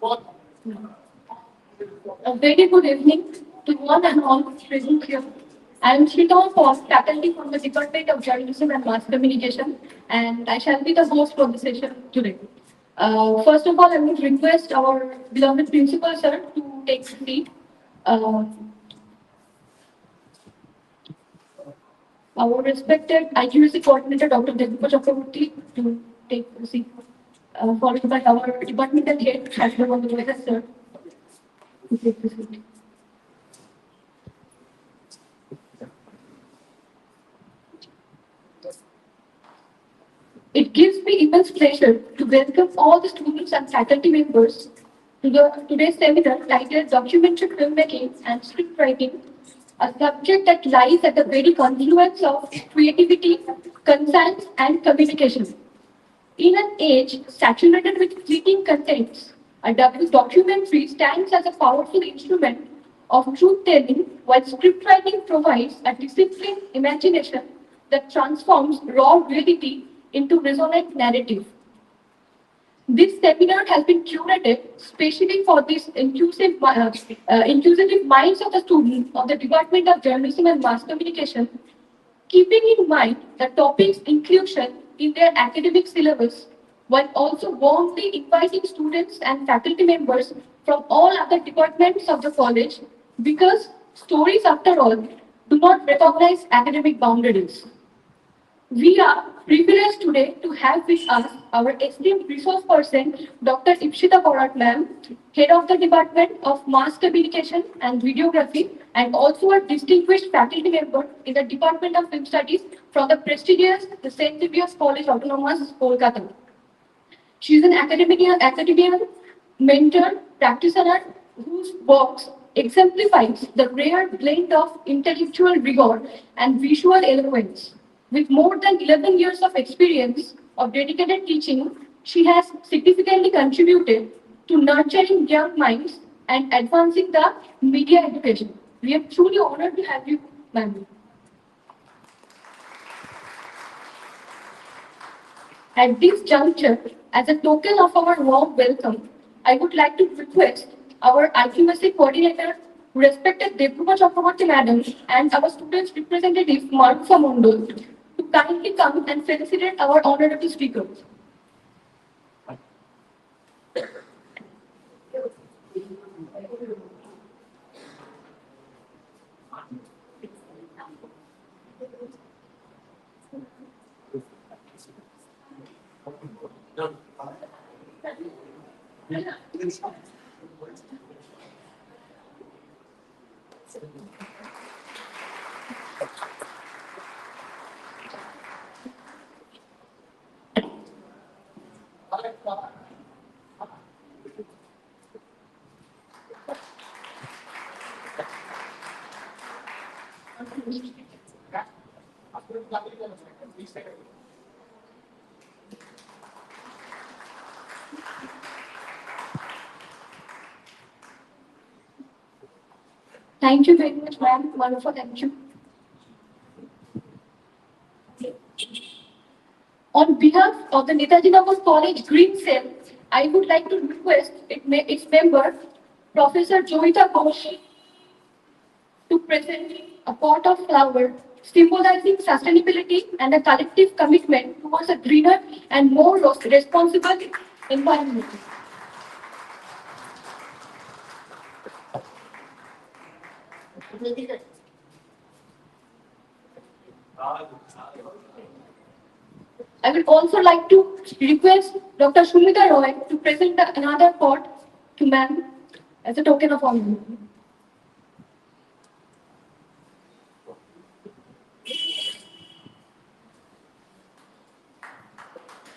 A very good evening to one and all present here. I am Shrita Paul, faculty from the Department of Journalism and Mass Communication, and I shall be the host for the session today. First of all, I would request our beloved principal sir to take the seat. Uh, our respected IQAC coordinator, Dr. Devipa Chakraborty, to take the seat, followed by our departmental head, Shashwat sir, to take the seat. It gives me immense pleasure to welcome all the students and faculty members to today's seminar titled Documentary Filmmaking and Scriptwriting, a subject that lies at the very confluence of creativity, conscience, and communication. In an age saturated with fleeting contents, a documentary stands as a powerful instrument of truth-telling, while scriptwriting provides a disciplined imagination that transforms raw reality into resonant narrative. This seminar has been curated specially for these inquisitive minds of the students of the Department of Journalism and Mass Communication, keeping in mind the topic's inclusion in their academic syllabus, while also warmly inviting students and faculty members from all other departments of the college, because stories, after all, do not recognize academic boundaries. We are privileged today to have with us our esteemed resource person, Dr. Ipshita Porat ma'am, head of the Department of Mass Communication and Videography, and also a distinguished faculty member in the Department of Film Studies from the prestigious St. Xavier's College Autonomous, Kolkata. She is an academic mentor, practitioner whose works exemplifies the rare blend of intellectual rigor and visual eloquence. With more than 11 years of experience of dedicated teaching, she has significantly contributed to nurturing young minds and advancing the media education. We are truly honored to have you, ma'am. At this juncture, as a token of our warm welcome, I would like to request our IQAC coordinator, respected Devupa Chakraborty madam, and our students representative, Marufa Mondol, to kindly come and felicitate our honorable speakers. Thank you very much, ma'am. Wonderful, thank you. On behalf of the Netaji Nagar College Green Cell, I would like to request its member, Professor Joita Ghosh, to present a pot of flower symbolizing sustainability and a collective commitment towards a greener and more responsible environment. I would also like to request Dr. Shumita Roy to present another pot to ma'am as a token of honor.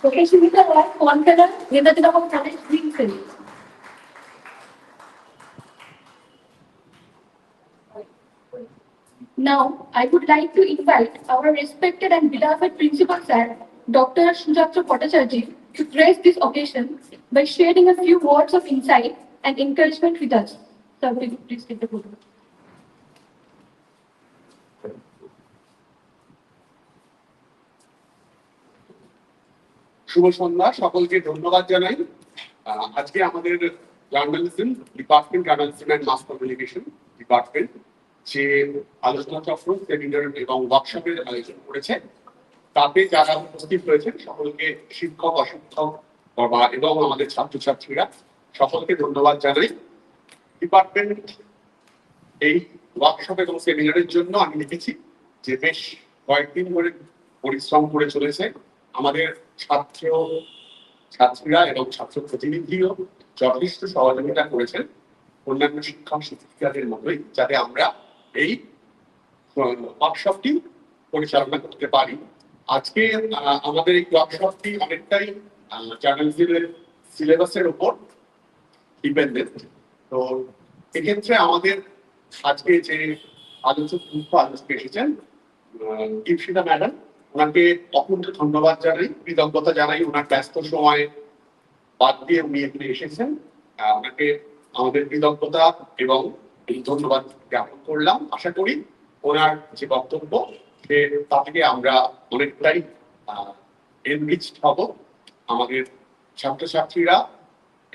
Okay, Shumita Roy, convener, Netaji Nagar College Green Cell. Now, I would like to invite our respected and beloved principal sir, Dr. Shujatra Bhattacharjee, to grace this occasion by sharing a few words of insight and encouragement with us. Sir, will you please take the photo? শুভ সন্ধ্যা সকলকে ধন্যবাদ জানাই আজকে আমাদের journalism department, journalism and mass communication department যে আলোচনা চক্র, seminar এবং ওয়ার্কশপের আয়োজন করেছে, তাতে যারা উপস্থিত হয়েছেন সকলকে শিক্ষক, অশিক্ষক এবং আমাদের ছাত্রছাত্রীরা সকলকে ধন্যবাদ জানাই। ডিপার্টমেন্ট এই ওয়ার্কশপ এবং সেমিনারের জন্য আমি দেখেছি যে বেশ কয়েকদিন ধরে পরিশ্রম করে চলেছে। আমাদের ছাত্রীরা এবং ছাত্র প্রতিনিধিও যথেষ্ট সহযোগিতা করেছেন অন্যান্য শিক্ষক শিক্ষিকাদের মতোই, যাতে আমরা এই ওয়ার্কশপটি পরিচালনা করতে পারি। আজকে আমাদের এই ওয়ার্কশপটি অনেকটাই জার্নালিজমের সিলেবাসের উপর ডিপেন্ডেন্ট। তো এক্ষেত্রে আমাদের আজকে যে মুখ্য আলোচক এসেছেন ইপসিতা ম্যাডাম, ওনাকে অকুণ্ঠ ধন্যবাদ জানাই, কৃতজ্ঞতা জানাই। ওনার ব্যস্ত সময় বাদ দিয়ে উনি এখানে এসেছেন, ওনাকে আমাদের কৃতজ্ঞতা এবং ধন্যবাদ জ্ঞাপন করলাম। আশা করি ওনার যে বক্তব্য তা থেকে আমরা অনেকটাই এনরিচড হব। আমাদের ছাত্রছাত্রীরা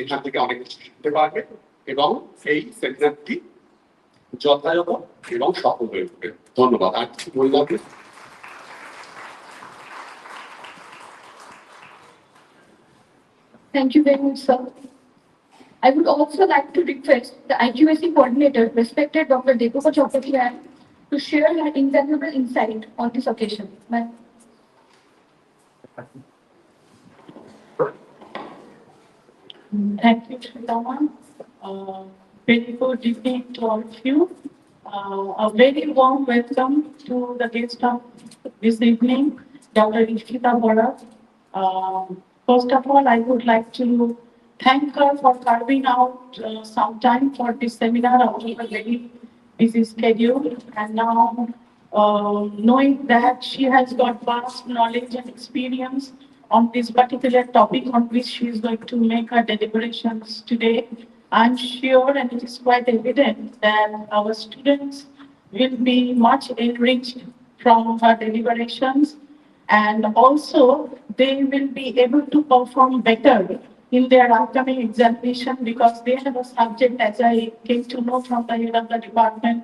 এখান থেকে অনেক কিছু শিখতে পারবে এবং এই সেমিনারটি যথাযথ এবং সফল হয়ে উঠবে। ধন্যবাদ। আর কিছু বললাম। Thank you very much, sir. I would also like to request the IQAC coordinator, respected Dr. Deepika Chakrabarty, to share her invaluable insight on this occasion. Ma'am. Thank you, Shritama. Very good evening to all of you. A very warm welcome to the guest of this evening, Dr. Ishita Bora. First of all, I would like to thank her for carving out some time for this seminar out of a very busy schedule. And now, knowing that she has got vast knowledge and experience on this particular topic on which she is going to make her deliberations today, I'm sure, and it is quite evident, that our students will be much enriched from her deliberations, and also they will be able to perform better in their upcoming examination, because they have a subject, as I came to know from the head of the Department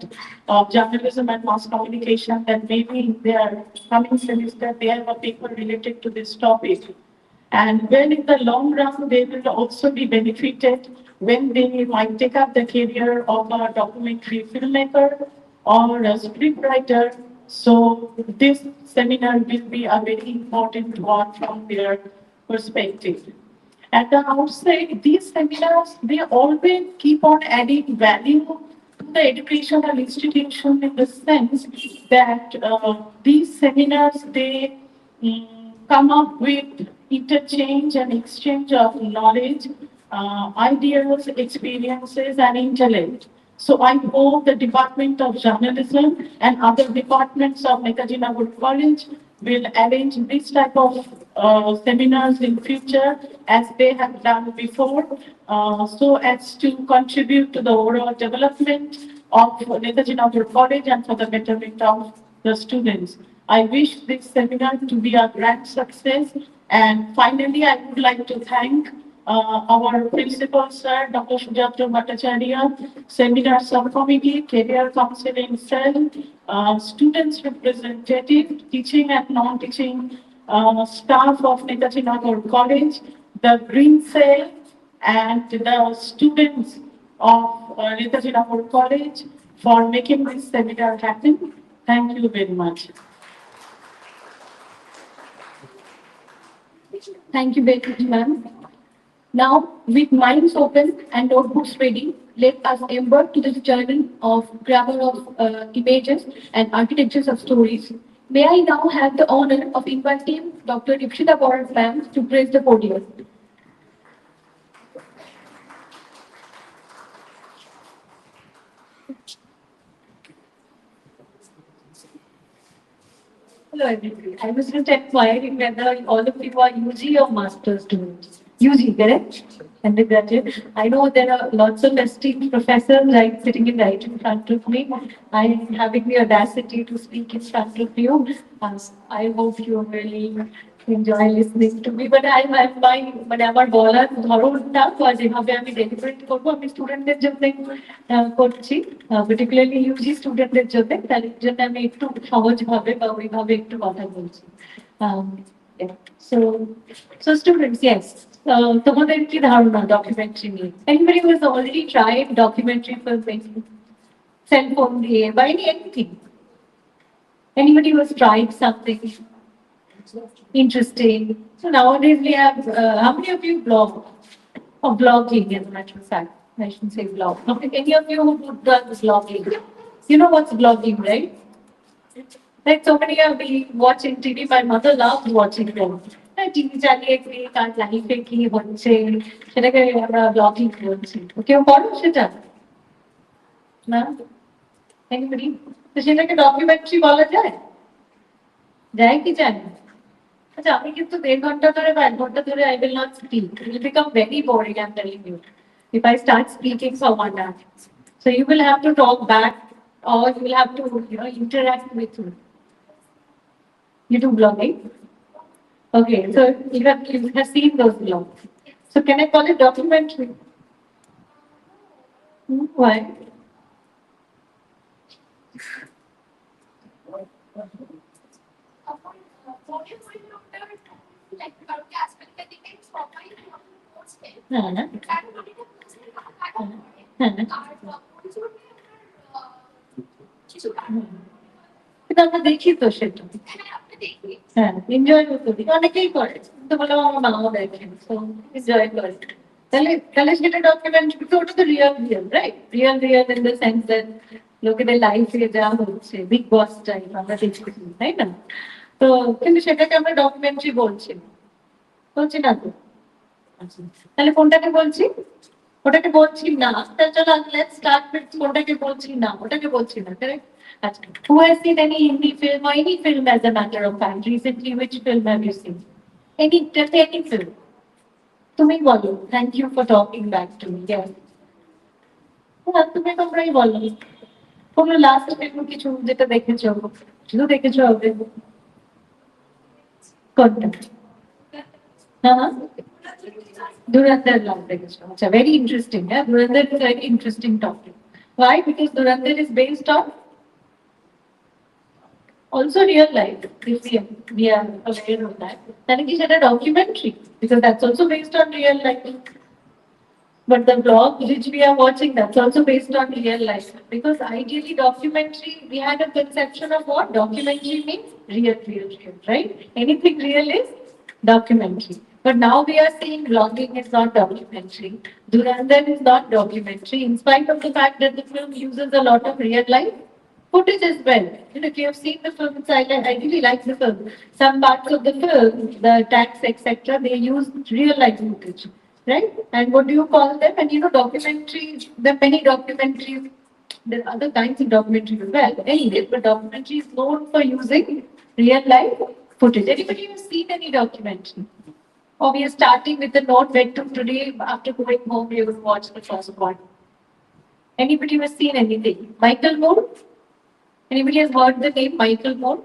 of Journalism and Mass Communication, that maybe in their coming semester they have a paper related to this topic. And when in the long run, they will also be benefited when they might take up the career of a documentary filmmaker or a scriptwriter. So this seminar will be a very important one from their perspective. At the outset, these seminars, they always keep on adding value to the educational institution, in the sense that these seminars, they come up with interchange and exchange of knowledge, ideas, experiences, and intellect. So I hope the Department of Journalism and other departments of Netaji Nagar College will arrange this type of seminars in future, as they have done before, so as to contribute to the overall development of Netaji Nagar College and for the betterment of the students. I wish this seminar to be a grand success. And finally, I would like to thank our principal, sir, Dr. Sujatra Bhattacharya, seminar subcommittee, career counseling cell, students representative, teaching and non-teaching staff of Netaji Nagar College, the Green Cell, and the students of Netaji Nagar College for making this seminar happen. Thank you very much. Thank you very much, ma'am. Now, with minds open and notebooks ready, let us embark to this journey of grammar of images and architectures of stories. May I now have the honor of inviting Dr. Ishita Bora ma'am to grace the podium. Hello, everybody. I was just inquiring whether all of you are UG or master's students. UG, correct? Undergraduate. I know there are lots of esteemed professors right sitting right in front of me. I am having the audacity to speak in front of you. I hope you are really enjoy listening to me, but I'm my মানে আমার বলার ধরনটা বা যেভাবে আমি delivered করবো আমি স্টুডেন্টদের জন্য করছি, পার্টিকুলারলি ইউজি স্টুডেন্টদের জন্য, তার জন্য আমি একটু সহজভাবে বা ওইভাবে একটু কথা বলছি। সো সো স্টুডেন্টস, ইয়েস, তোমাদের কি ধারণা ডকুমেন্টারি নিয়ে? Anybody who has already tried documentary filmmaking, cell phone দিয়ে বা anything? Anybody who has tried something interesting? So nowadays we have, how many of you blog or blogging as a matter of fact? I shouldn't say blog. Any of you who does blogging? You know what's blogging, right? Like so many of you watching TV. My mother loves watching them. TV চালিয়ে কার লাইফে কি হচ্ছে সেটাকে আমরা blogging বলছি। কেউ করো সেটা না? Anybody? তো সেটাকে ডকুমেন্টারি বলা যায়? যায় কি জানি? আচ্ছা, আমি কিন্তু 1.5 ঘন্টা ধরে বা 1 ঘন্টা ধরে I will not speak. It will become very boring, I'm telling you. If I start speaking for 1 hour. So you will have to talk back or you will have to, interact with me. You do blogging? Okay, so you have seen those blogs. So can I call it documentary? Why? কিন্তু আমরা দেখি তো সেটা, হ্যাঁ, enjoy করতে দিই, অনেকেই করে, তো বললাম আমার মাও দেখেন, তো এনজয় করে। তাহলে তাহলে সেটা ডকুমেন্টারি, তো ওটা তো real real, right? Real real in the sense that লোকেদের লাইফে যা হচ্ছে, বিগ বস টাইপ আমরা দেখতেছি, তাই না? তো কিন্তু সেটাকে আমরা ডকুমেন্টারি বলছি বলছি না তো। তাহলে কোনটাকে বলছি? ওটাকে বলছি না। তাহলে চলো লেটস স্টার্ট উইথ কোনটাকে বলছি না, ওটাকে বলছি না, কারেক্ট? আচ্ছা, who has seen any Hindi film or any film as a matter of fact recently? Which film have you seen? Just any film. তুমি বলো। Thank you for talking back to me. Yes. তুমি তোমরাই বলো কোনো last film কিছু যেটা দেখেছো, শুধু দেখেছো হবে কোনটা? হ্যাঁ, Dhurandhar love দেখেছো, আচ্ছা, very interesting. Yeah, Dhurandhar is a very interesting topic. Why? Because Dhurandhar is based on also real life. If we are aware of that, then it is a documentary because that's also based on real life. But the blog which we are watching, that's also based on real life. Because ideally, documentary, we had a conception of what documentary means: real, real, real, right? Anything real is documentary. But now we are saying vlogging is not documentary. Dhurandhar is not documentary, in spite of the fact that the film uses a lot of real life footage as well. If you have seen the film, I really like the film. Some parts of the film, the tax, etc., they use real life footage, right? And what do you call them? And documentaries, there are many documentaries, there are other kinds of documentaries as well. Anyway, but documentary is known for using real life footage. Anybody have seen any documentary? Or we are starting with the note where to today, after going home, we will watch the first one. Anybody has seen anything? Michael Moore? Anybody has heard the name Michael Moore?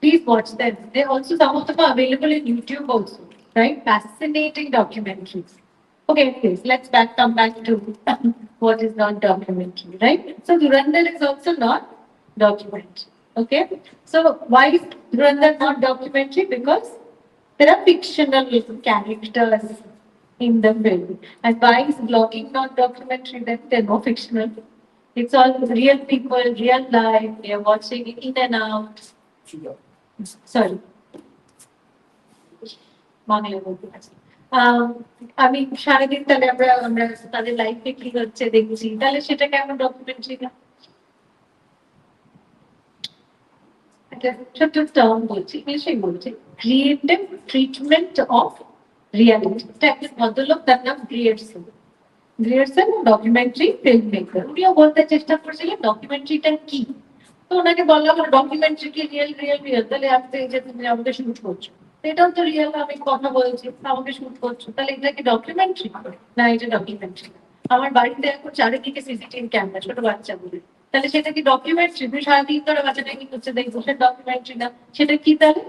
Please watch them. They also, some of them are available in YouTube also, right? Fascinating documentaries. Okay, please, let's come back to what is not documentary, right? So Dhurandhar is also not documentary. Okay, so why is Dhurandhar not documentary? Because there are fictional characters in the film. And why is vlogging not documentary? Then there are no fictional. It's all real people, real life. They are watching in and out. Sorry. Bangla বলতে পারছি। আমি সারাদিন তাহলে আমরা তাদের লাইফে কি হচ্ছে দেখছি, তাহলে সেটাকে আমরা ডকুমেন্টারি না। একটা ছোট্ট টার্ম বলছি, ইংলিশেই বলছি, ক্রিয়েটিভ ট্রিটমেন্ট অফ রিয়ালিটি। এটা একটা ভদ্রলোক, তার নাম Grierson. Grierson documentary film maker. উনিও বলতে চেষ্টা করছিলেন ডকুমেন্টারিটা কি। তো ওনাকে বললাম ডকুমেন্টারি কি রিয়েল রিয়েল রিয়েল, তাহলে আপনি যে তুমি আমাকে শুট করছো, এটাও তো রিয়েল, আমি কথা বলছি, আমাকে শুট করছো, তাহলে এটা কি ডকুমেন্টারি? না, এটা ডকুমেন্টারি। আমার বাড়িতে এখন চারিদিকে সিসিটিভি ক্যামেরা, ছোট বাচ্চাগুলো, তাহলে সেটা কি ডকুমেন্টারি? তুমি সারাদিন ধরে বাচ্চাটা কি করছে দেখবো, সেটা ডকুমেন্টারি না, সেটা কি তাহলে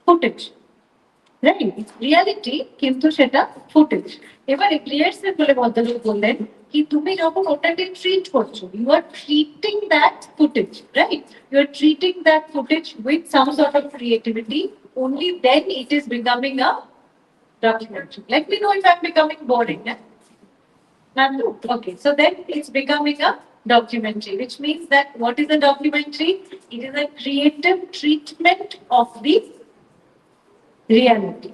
ফুটেজ, রাইট? রিয়ালিটি কিন্তু সেটা ফুটেজ। এবারে ক্লিয়ার বলে ভদ্রলোক বললেন কি তুমি যখন ওটাকে ট্রিট করছো, you are treating that footage, right? You are treating that footage with some sort of creativity, only then it is becoming a documentary. Let me know if I'm becoming boring. Yeah? Nandu? Okay, so then it's becoming a documentary, which means that what is a documentary? It is a creative treatment of the reality.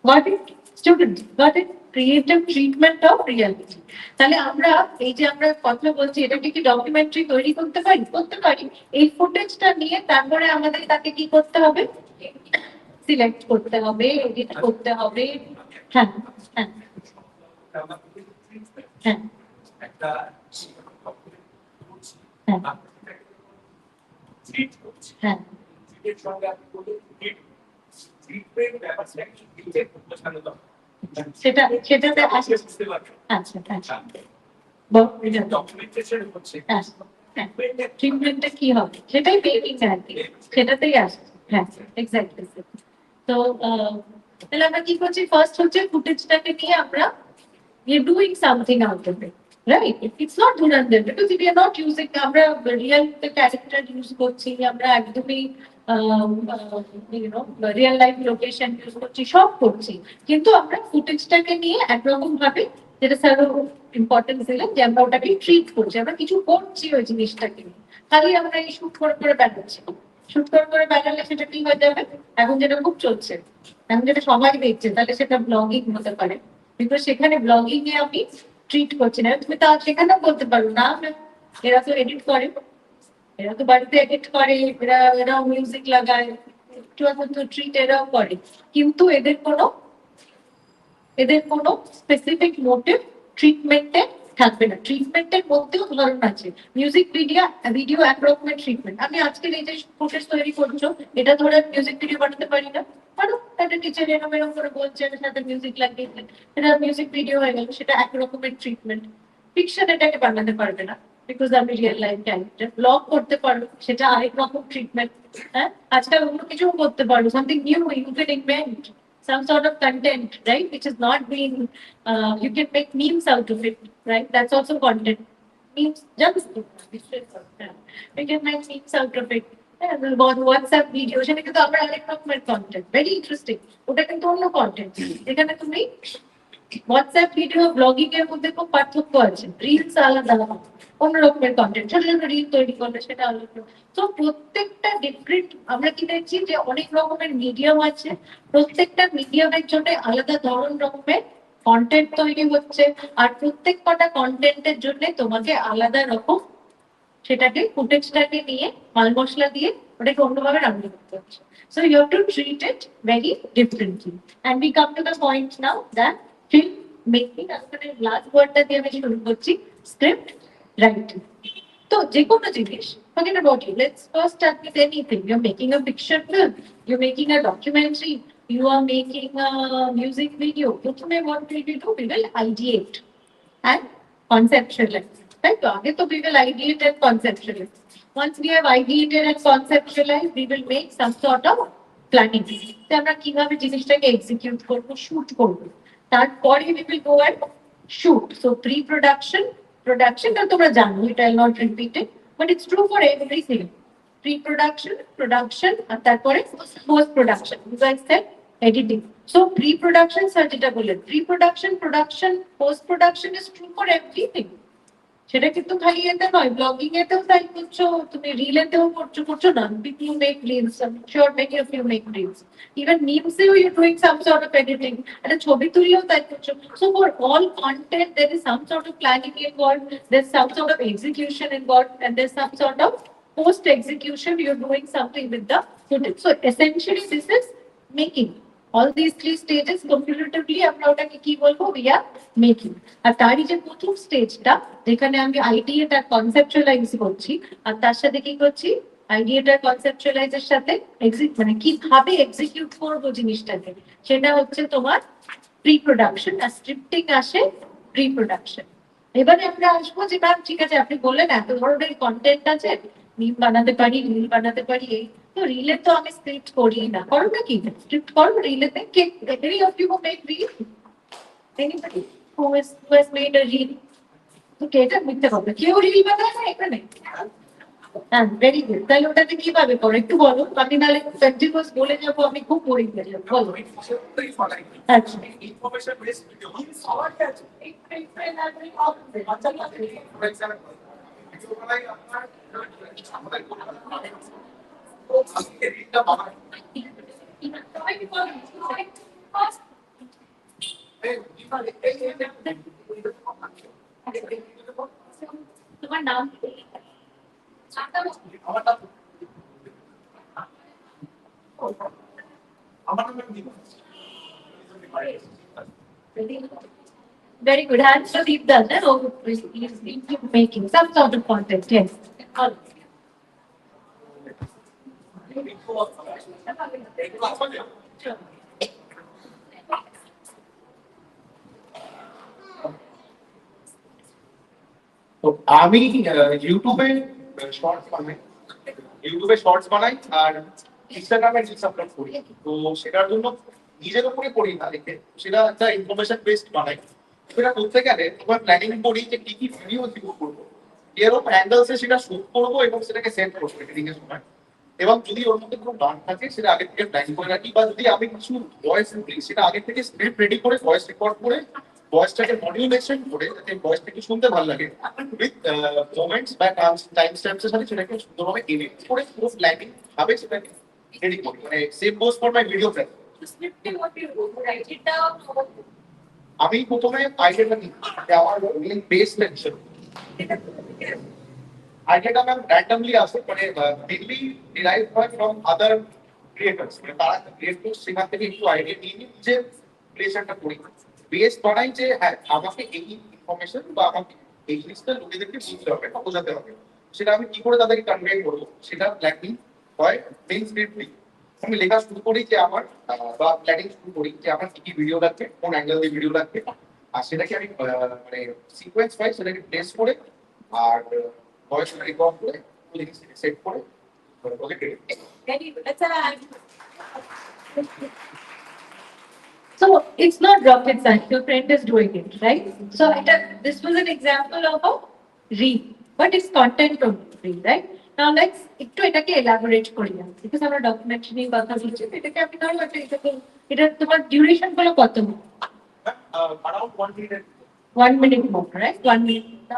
Got it? Students, got it? Creative treatment of reality. তাহলে আমরা এই যে আমরা কথা বলছি, এটাকে কি documentary তৈরি করতে পারি? করতে পারি। এই ফুটেজটা নিয়ে তারপরে আমাদের তাকে কি করতে হবে? সিলেক্ট করতে হবে, এডিট করতে হবে। হ্যাঁ হ্যাঁ হ্যাঁ হ্যাঁ সেটা সেটাতে আসে। আচ্ছা আচ্ছা, ট্রিটমেন্টটা কি হবে সেটাই মেকিং আর কি, সেটাতেই আসে। হ্যাঁ এক্স্যাক্টলি। তো তাহলে আমরা কি করছি? ফার্স্ট হচ্ছে ফুটেজটাকে নিয়ে আমরা we are doing something out of it, right? It's not redundant because we are not using আমরা real character use করছি, আমরা একদমই you know real life location use করছি, সব করছি, কিন্তু আমরা ফুটেজটাকে নিয়ে একরকম ভাবে, যেটা স্যার ইম্পর্টেন্স দিলেন, যে আমরা ওটাকে ট্রিট করছি, আমরা কিছু করছি ওই জিনিসটাকে নিয়ে। খালি আমরা এই শুট করে বেড়াচ্ছি, শুট করে বেড়ালে সেটা কি হয়ে যাবে? এখন যেটা খুব চলছে, এখন যেটা সবাই দেখছে, তাহলে সেটা ব্লগিং হতে পারে। বিকজ সেখানে ব্লগিং এ আমি ট্রিট করছি না। তুমি তা সেখানেও বলতে পারো না, এরা তো এডিট করে, এরা তো বাড়িতে এডিট করে, এরাও মিউজিক লাগায়, একটু এখন তো ট্রিট এরাও করে, কিন্তু এদের কোনো স্পেসিফিক মোটিভ ট্রিটমেন্টে থাকবে না। ট্রিটমেন্টের মধ্যেও ধরন আছে, মিউজিক ভিডিও একরকমের ট্রিটমেন্ট। আমি আজকের এই যে ফুটেজ তৈরি করছো, এটা ধরে মিউজিক ভিডিও বানাতে পারি না? পারো। একটা টিচার এরকম এরকম করে বলছে, এটার সাথে মিউজিক লাগিয়ে দিলেন, এটা মিউজিক ভিডিও হয়ে গেল, সেটা একরকমের ট্রিটমেন্ট। ফিকশন এটাকে বানাতে পারবে না, বিকজ আমি রিয়েল লাইফ ক্যারেক্টার। ব্লগ করতে পারো, সেটা আরেক রকম ট্রিটমেন্ট। হ্যাঁ, আজকাল অন্য কিছু করতে পারো, something new you can invent some sort of content, right, which is not being, you can make memes out of it, right? That's also content. Memes, just we can make memes out of it. WhatsApp video, সেটা কিন্তু আমরা আরেক রকমের content, very interesting. ওটা কিন্তু অন্য content. এখানে তুমি হোয়াটসঅ্যাপ ভিডিও ব্লগিং এর মধ্যে খুব পার্থক্য আছে। রিলস আলাদা, অন্য রকমের কন্টেন্ট, ছোট ছোট রিল তৈরি করলে সেটা আলাদা। তো প্রত্যেকটা ডিফারেন্ট, আমরা কি দেখছি যে অনেক রকমের মিডিয়াম আছে, প্রত্যেকটা মিডিয়ামের জন্য আলাদা রকমের কন্টেন্ট তৈরি হচ্ছে, আর প্রত্যেক কটা কন্টেন্টের জন্য তোমাকে আলাদা রকম সেটাকে ফুটেজটাকে নিয়ে মাল মশলা দিয়ে ওটাকে অন্যভাবে রান্না করতে হচ্ছে। So you have to treat it very differently. And we come to the point now that film making, আসলে লাস্ট ওয়ার্ডটা দিয়ে আমি শুরু করছি, স্ক্রিপ্ট রাইটিং। তো যে কোনো জিনিস, forget about you, let's first start with anything. You're making a fiction film, you're making a documentary, you are making a music video. প্রথমে what will we do? We will ideate and conceptualize. Right? So we will ideate and conceptualize. Once we have ideated and conceptualized, we will make some sort of planning. So আমরা কিভাবে জিনিসটাকে execute করব, shoot করব, তারপরে we will go and shoot. So pre-production, productionটা তোমরা জানো, it I'll not repeat it, but it's true for everything. Pre-production, production, আর তারপরে post-production. As I said, editing. So pre-production, sir যেটা বললেন, pre-production, production, post-production is true for everything. সেটা কিন্তু খালি এতে নয়, ব্লগিং এতেও তাই করছো, তুমি রিলেতেও করছো না? People make reels, I am sure many of you make reels, even মিমসেও you doing some sort of editing, একটা ছবি তুলিও তাই করছো। So for all content there is some sort of planning involved, there's some sort of execution involved, and there's some sort of post execution, you're doing something with the footage. So essentially this is making. All these three stages cumulatively আমরা ওটাকে কি বলবো? We are making. আর তারই যে প্রথম স্টেজটা, যেখানে আমি আইডিয়াটা কনসেপচুয়ালাইজ করছি, আর তার সাথে কি করছি? আইডিয়াটা কনসেপচুয়ালাইজের সাথে মানে কিভাবে এক্সিকিউট করবো জিনিসটাকে, সেটা হচ্ছে তোমার প্রি প্রোডাকশন। আর স্ক্রিপ্টিং আসে প্রি প্রোডাকশন। এবারে আমরা আসবো যে ম্যাম ঠিক আছে আপনি বললেন এত ধরনের কন্টেন্ট আছে, মিম বানাতে পারি, রিল বানাতে পারি, এই তো রিলে তো আমি স্ক্রিপ্ট করি না, করো নাকি স্ক্রিপ্ট করো রিলেতে? কে any of you who make reel? Anybody who has made a reel? তো কেটা মিথ্যে কথা, কেউ রিল বানায় না এখানে? হ্যাঁ, ভেরি গুড। তাহলে ওটাতে কিভাবে করো একটু বলো, আমি নাহলে কন্টিনিউয়াস বলে যাবো, আমি খুব বোরিং হয়ে যাবো, বলো। আচ্ছা, ইনফরমেশন বেসড ভিডিও তোমার নাম কি? Very good. Hands for Deepdal, eh? Oh, he's making some sort of content. Yes. Sure. তো আমি ইউটিউবে শর্টস বানাই, আর ইনস্টাগ্রামে রিলস আপলোড করি। তো সেটার জন্য নিজের উপরে করি না লিখে, সেটা একটা ইনফরমেশন বেসড বানাই। সেটা করতে গেলে তোমার প্ল্যানিং করি যে কি কি ভিডিও ইউজ করবো, এরকম অ্যাঙ্গেলসে সেটা শুট করবো এবং সেটাকে সেন্ড করবো এডিটিং এর সময়। এবং যদি ওর মধ্যে কোনো গান থাকে সেটা আগে থেকে প্ল্যান করে রাখি, বা যদি আমি কিছু ভয়েস বলি সেটা আগে থেকে স্ক্রিপ্ট রেডি করে ভয়েস রেকর্ড করে ভয়েসটাকে মডিউলেশন করে যাতে ভয়েসটাকে শুনতে ভালো লাগে উইথ মোমেন্টস বা টাইম স্ট্যাম্পসের সাথে সেটাকে সুন্দরভাবে এডিট করে পুরো প্ল্যানিং ভাবে সেটাকে রেডি করি। মানে same goes for my video plan. আমি প্রথমে আইডিয়াটা নিই যে আমার মেইন বেস লেকচার, আইডিয়াটা ম্যাম র্যান্ডমলি আসে, মানে মেইনলি ডিরাইভ হয় ফ্রম আদার ক্রিয়েটর্স, মানে তারা ক্রিয়েট করছে সেখান থেকে একটু আইডিয়া নিয়ে নিই যে ক্রিয়েশনটা করি, বেস বানাই যে হ্যাঁ আমাকে এই ইনফরমেশন বা আমাকে এই জিনিসটা লোকেদেরকে বুঝতে হবে বা বোঝাতে হবে, সেটা আমি কি করে তাদেরকে কনভে করবো সেটা প্ল্যানিং হয়। মেইন স্ক্রিপ্ট আমি লেখা শুরু করি যে আমার বা প্ল্যানিং শুরু করি যে আমার কি কি ভিডিও লাগবে, কোন অ্যাঙ্গেল দিয়ে ভিডিও লাগবে, আর সেটাকে আমি মানে সিকোয়েন্স ওয়াইজ সেটাকে টেস্ট করে আর ভয়েস রেকর্ড করে সেট করে project ready. Very good. So it's not rocket science. Your friend is doing it, right? So this was an example of a reel, but it's content from reel, right? Now let's একটু এটাকে elaborate করি, because আমরা documentary নিয়ে কথা বলছি, এটাকে আপনি ধরো এটা তোমার duration গুলো কত? Around 1 minute. 1 minute more, right? 1 minute.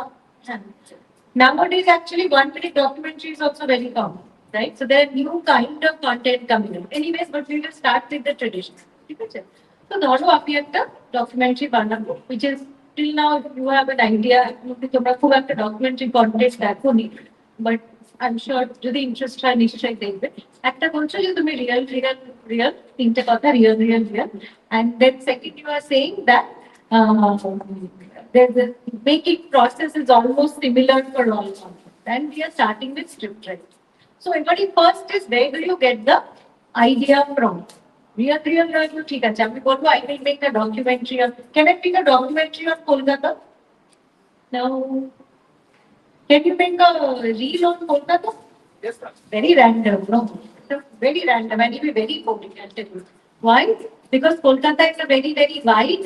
Nowadays, actually, 1 minute documentary is also very common, right? So there are new kind of content coming in. Anyways, but we will start with the tradition. Okay? So ধরো আমি একটা documentary বানাবো, which is till now you have an idea. তোমরা খুব একটা documentary content দেখোনি, but I'm sure যদি interest হয় নিশ্চয়ই দেখবে। একটা বলছো যে তুমি real তিনটে কথা real, and then second you are saying that the making process is almost similar for all content, and we are starting with script writing. So everybody first is where do you get the idea from? Real, ঠিক আছে আমি বলবো I will make a documentary on, can I make a documentary on Kolkata? Now, can you make a reel on Kolkata? Yes, ma'am. Very random, no? Very random, and it will be very boring, I'll tell you. Why? Because Kolkata is a very, very wide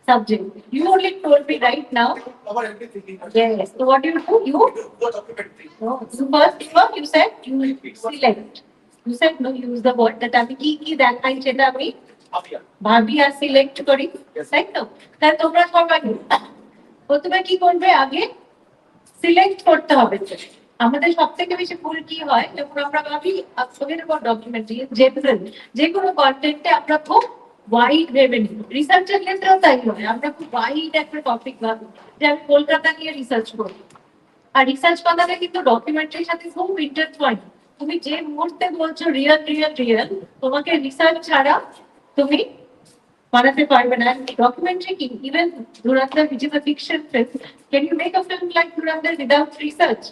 subject. You only told me right now. Cover everything. Yes. So what do? You Go documentary. no. So first you said you select. You said no, use the word that আমি কি দেখাই সেটা আমি ভাবি আর select করি, তাই তো? তাহলে তোমরা সবাই প্রথমে কি করবে, আগে সিলেক্ট করতে হবে। আমাদের সব থেকে বেশি ভুল কি হয়, যখন আমরা ভাবি ডকুমেন্টারি জেনারেল যে কোনো কন্টেন্টে আমরা খুব ওয়াইড ভেবে নিই, রিসার্চের ক্ষেত্রেও তাই হয়, আমরা খুব ওয়াইড একটা টপিক ভাবি যে আমি কলকাতা নিয়ে রিসার্চ করি, আর রিসার্চ কথাটা কিন্তু ডকুমেন্টারির সাথে খুব ইন্টারটুয়াইন। তুমি যে মুহূর্তে বলছো রিয়েল, তোমাকে রিসার্চ ছাড়া তুমি বানাতে পারবে না। ডকুমেন্টারি কি, even ধুরন্ধর which is a fiction film, can you make a film like ধুরন্ধর without research?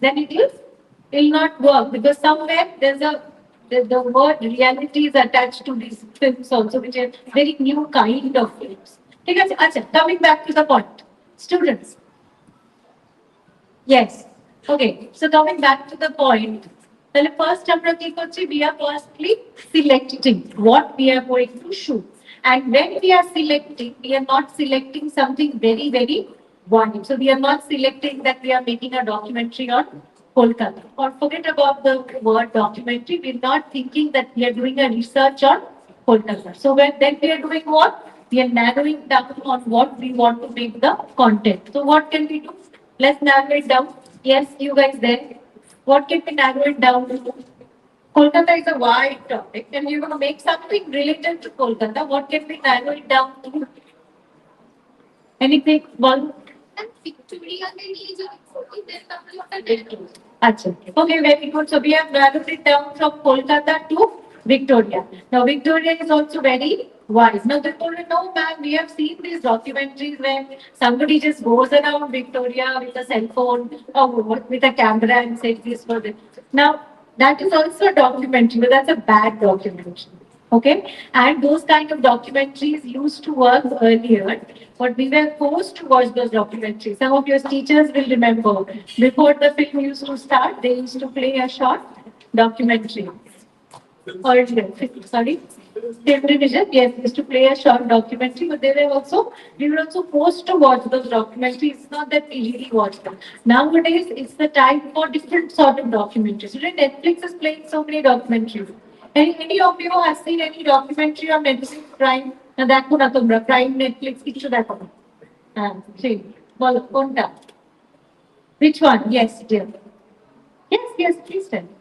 Then it will not work, because somewhere there's the word reality is attached to these films also, which are very new kind of films. ঠিক আছে, আচ্ছা, coming back to the point. Students. Yes. Okay. So coming back to the point, then first we are firstly selecting what we are going to shoot. And when we are selecting, we are not selecting something very, very wide. So we are not selecting that we are making a documentary on Kolkata. Or forget about the word documentary. We're not thinking that we are doing a research on Kolkata. So then we are doing what? We are narrowing down on what we want to make the content. So what can we do? Let's narrow it down. Yes, you guys there. What can we narrow it down to? Kolkata is a wide topic, and you're going to make something related to Kolkata. What can we narrow it down to? Anything? One? Victoria maybe Achha. Okay, very good. So we have narrowed it down from Kolkata to Victoria. Now Victoria is also very wide. Now they told me, no ma'am, we have seen these documentaries when somebody just goes around Victoria with a cell phone or with a camera and says this for this. Now that is also a documentary, but that's a bad documentary. Okay, and those kind of documentaries used to work earlier, but we were forced to watch those documentaries. Some of your teachers will remember before the film used to start, they used to play a short documentary. Or sorry, television. Yes, used to play a short documentary, but we were also forced to watch those documentaries. It's not that we really watch them. Nowadays, it's the time for different sort of documentaries. Today, Netflix is playing so many documentaries. Any of you has seen any documentary on Netflix Prime? Na দেখো না তোমরা Prime Netflix কিছু দেখো না হ্যাঁ সেই বলো কোনটা which one yes dear yes please tell me.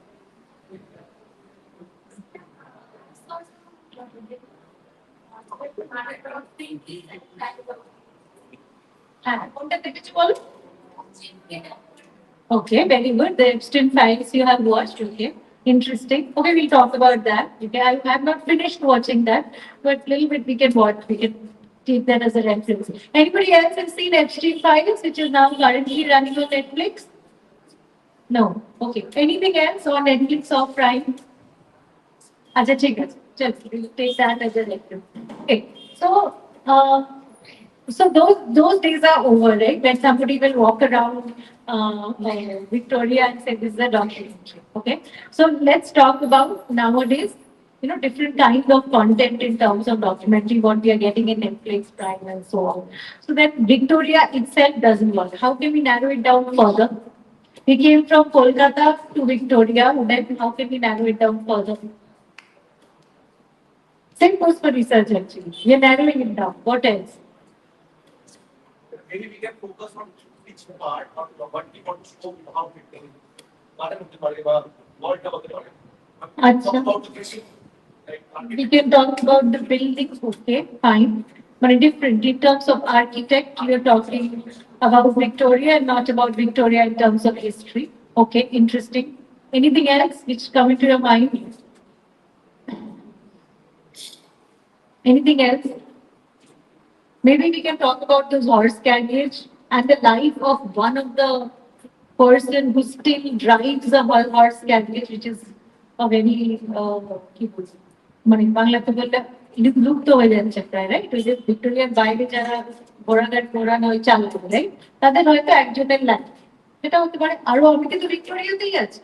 হ্যাঁ কোনটা দেখেছো বলো Okay, very good. The Epstein files you have watched. Okay, interesting. Okay, we'll talk about that. Okay, I have not finished watching that, but little bit we can watch. We can take that as a reference. Anybody else have seen Epstein files, which is now currently running on Netflix? No. Okay. Anything else on Netflix or Prime? Acha, ठीक है. Just we'll take that as a reference. Okay. So. So those days are over, right? When somebody will walk around Victoria and say this is a documentary. Okay, so let's talk about nowadays. Different kinds of content in terms of documentary, what we are getting in Netflix, Prime, and so on. So that Victoria itself doesn't work. How can we narrow it down further? We came from Kolkata to Victoria. Then how can we narrow it down further? Same goes for research actually. We are narrowing it down. What else? Maybe we can focus on which part of what we want to show how it is. We can talk about the buildings, okay, fine. But different in terms of architect, we are talking about Victoria and not about Victoria in terms of history. Okay, interesting. Anything else which come into your mind? Anything else? Maybe we can talk about this horse carriage and the life of one of the person who still drives a horse carriage, which is a very বাংলাতে বললে লুপ্ত হয়ে যাচ্ছে প্রায় right ওই যে ভিক্টোরিয়ার বাইরে যারা ঘোড়াঘাট ঘোড়ানো ওই চালক রাইট তাদের হয়তো একজনের লাইফ সেটা হতে পারে আরো আমি কিন্তু ভিক্টোরিয়াতেই আছি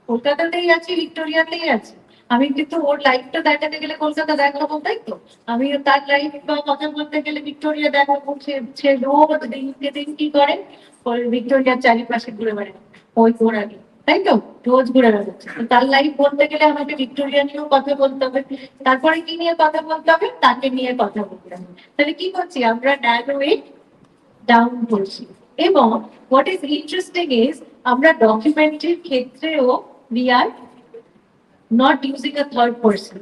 কলকাতাতেই আছি ভিক্টোরিয়াতেই আছি আমি কিন্তু ওর লাইফটা দেখাতে গেলে কলকাতা দেখাবো তাই তো আমি তার লাইফ বা কথা বলতে গেলে ভিক্টোরিয়া দেখাবো সে রোজ দিনকে দিন কি করে ভিক্টোরিয়ার চারিপাশে ঘুরে বেড়ায় ওই ঘোড়াকে তাই তো রোজ ঘুরে বেড়াচ্ছে তার লাইফ বলতে গেলে আমাকে ভিক্টোরিয়া নিয়েও কথা বলতে হবে তারপরে কি নিয়ে কথা বলতে হবে তাকে নিয়ে কথা বলতে হবে তাহলে কি করছি আমরা ন্যারো ইট ডাউন করছি এবং হোয়াট ইজ ইন্টারেস্টিং ইজ আমরা ডকুমেন্টারির ক্ষেত্রেও we are not using a third person.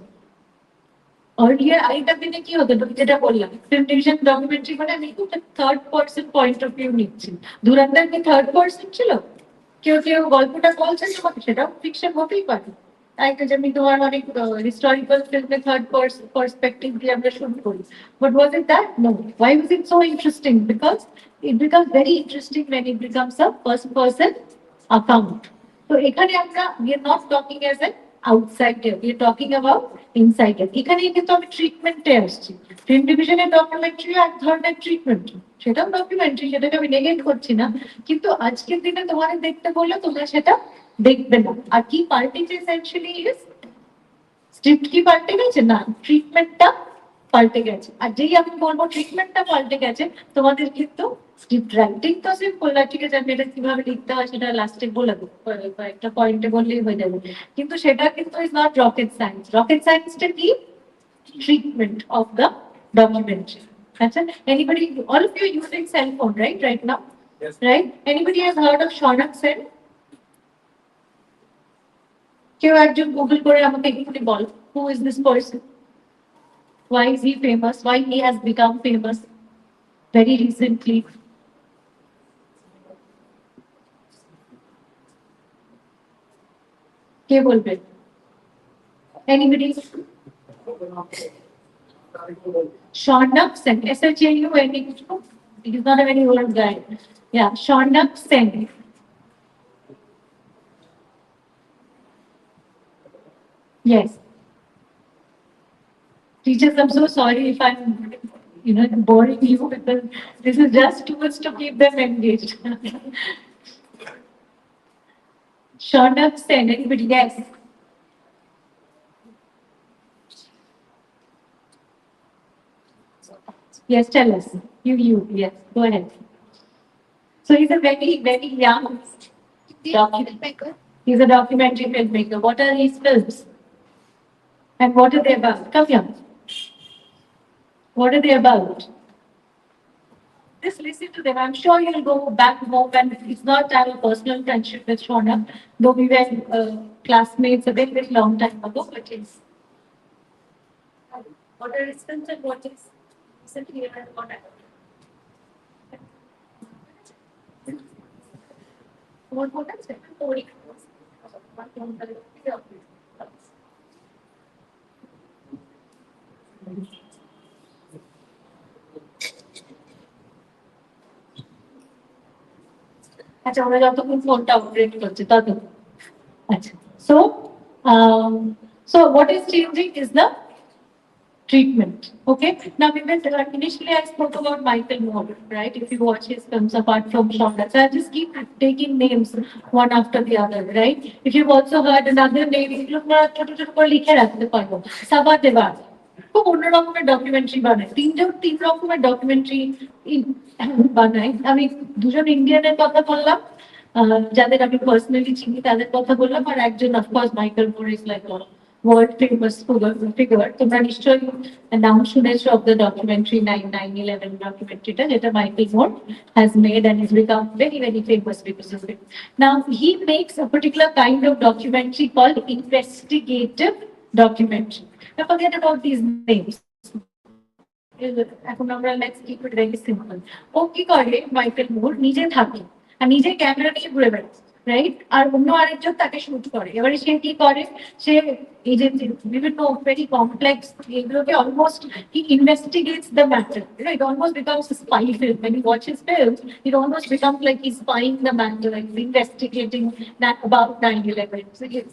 Earlier, আগেকার দিনে কি হতো যেটা বললাম ফিল্ম ডিভিশন ডকুমেন্টারি মানে আমি একটা third person point of view নিচ্ছি ধুরন্ধর কি থার্ড পার্সন ছিল কেউ গল্পটা বলছে তোমাকে সেটাও ফিকশন হতেই পারে তাই তো যেমনি তোমার অনেক হিস্টোরিক্যাল ফিল্মে থার্ড পার্সপেক্টিভ দিয়ে আমরা শুরু করি but was it that no why was it so interesting because it becomes very interesting when it becomes a first person account. তো এখানে আমরা we are not talking as a outsider, we are talking about insider. এখানে কিন্তু আমি ট্রিটমেন্টে আসছি। Film ডিভিশনের documentary এক ধরনের ট্রিটমেন্ট, সেটাও ডকুমেন্টারি, সেটাকে আমি নেগেট করছি না, কিন্তু আজকের দিনে তোমাদের দেখতে বললে তোমরা সেটা দেখবে না। আর কি পাল্টেছে এসেনশিয়ালি ইজ স্ক্রিপ্ট কি পাল্টে গেছে না, ট্রিটমেন্টটা পাল্টে গেছে। আর যেই আমি বলবো ট্রিটমেন্টটা পাল্টে গেছে, তোমাদের কিন্তু স্ক্রিপ্ট রাইটিং তো সিম্পল, ঠিক আছে আমি এটা কিভাবে লিখতে হয় সেটা লাস্টে বলে দেবো, একটা পয়েন্টে বললেই হয়ে যাবে, কিন্তু সেটা কিন্তু is not rocket science. Rocket সায়েন্সটা কি? Treatment of the documentary. আচ্ছা, anybody, all of you are using cell phone, right now? Yes. Right? Anybody has heard of Shonak Sen? কেউ একজন গুগল করে আমাকে একটু বল, who is this person? Why is he famous? Why he has become famous very recently? কে বলবে? Anybody? Shonak Sen, S-H-A-U-N, he is not a very old guy. Yeah, Shonak Sen. Yes. Teachers, I'm so sorry if I'm, boring you, because this is just tools to keep them engaged. Shonak Sen, anybody? Yes. Yes, tell us. You, yes, go ahead. So he's a very, very young documentary. He's a documentary filmmaker. What are his films? And what are they about? Come here. What are they about? Just listen to them. I'm sure you'll go back home, and it's not I have a personal friendship with Shona, though we were classmates a very, very long time ago, but it's what are his films and what is recently and what I what is it? আচ্ছা, আমরা যতক্ষণ ফোনটা operate করছি ততক্ষণ। আচ্ছা, so what is changing is the treatment. Okay, now we went initially I spoke about Michael Moore, right? If you watch his films apart from Shonda, so I just keep taking names one after the other, right? If you've also heard another name, look না ছোট ছোট করে লিখে রাখতে পারবো, সাবা দেবার, খুব অন্য রকমের ডকুমেন্টারি বানায়, তিন রকমের ডকুমেন্টারি বানায়। আমি দুজন ইন্ডিয়ানের কথা বললাম, যাদের আমি পার্সোনালি চিনি তাদের কথা বললাম, আর একজন of course Michael more is like world famous figure. তোমরা নিশ্চয়ই নাম শুনেছো of the documentary 9/11 ডকুমেন্টারিটা, যেটা Michael more has made and has become very, very famous because of it. Now he makes a particular kind of documentary called investigative documentary. Now forget about these names. এখন আমরা let's keep it very simple. ও কি করে, Michael মোর নিজে থাকে আর নিজে camera নিয়ে ঘুরে বেড়ায়, রাইট? আর অন্য আরেকজন তাকে শুট করে। এবারে সে কি করে, সে এই যে বিভিন্ন ভেরি কমপ্লেক্স এগুলোকে almost he investigates the matter, it almost becomes a spy film. When you watch his films, it almost becomes like he's spying the matter, like investigating that about 9/11. So yes,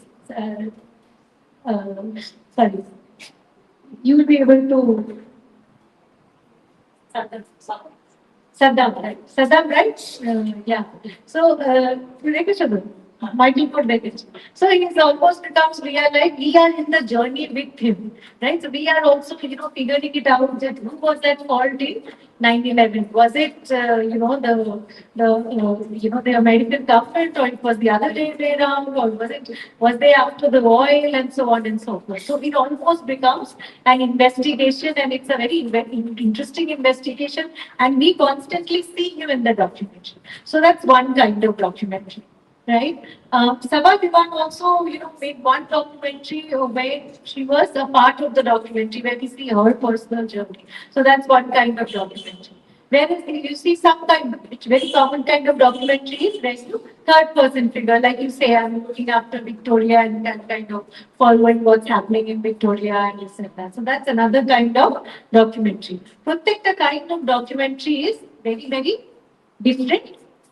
sorry, you will be able to Saddam, right? Saddam, right? Yeah. So, Michael Ford Beckett. So it almost becomes, we are like, we are in the journey with him, right? So we are also, figuring it out that who was at fault in 9/11? Was it, the American government, or it was the other way around, or was they after the oil, and so on and so forth. So it almost becomes an investigation, and it's a very interesting investigation, and we constantly see him in the documentary. So that's one kind of documentary. Right? Sabha Diwan also, made one documentary where she was a part of the documentary, where we see her personal journey. So that's one kind of documentary. Whereas you see some kind of, very common kind of documentary is where you third person figure, like you say, I'm looking after Victoria and kind of following what's happening in Victoria and this and that. So that's another kind of documentary. Protecta kind of documentary is very, very different.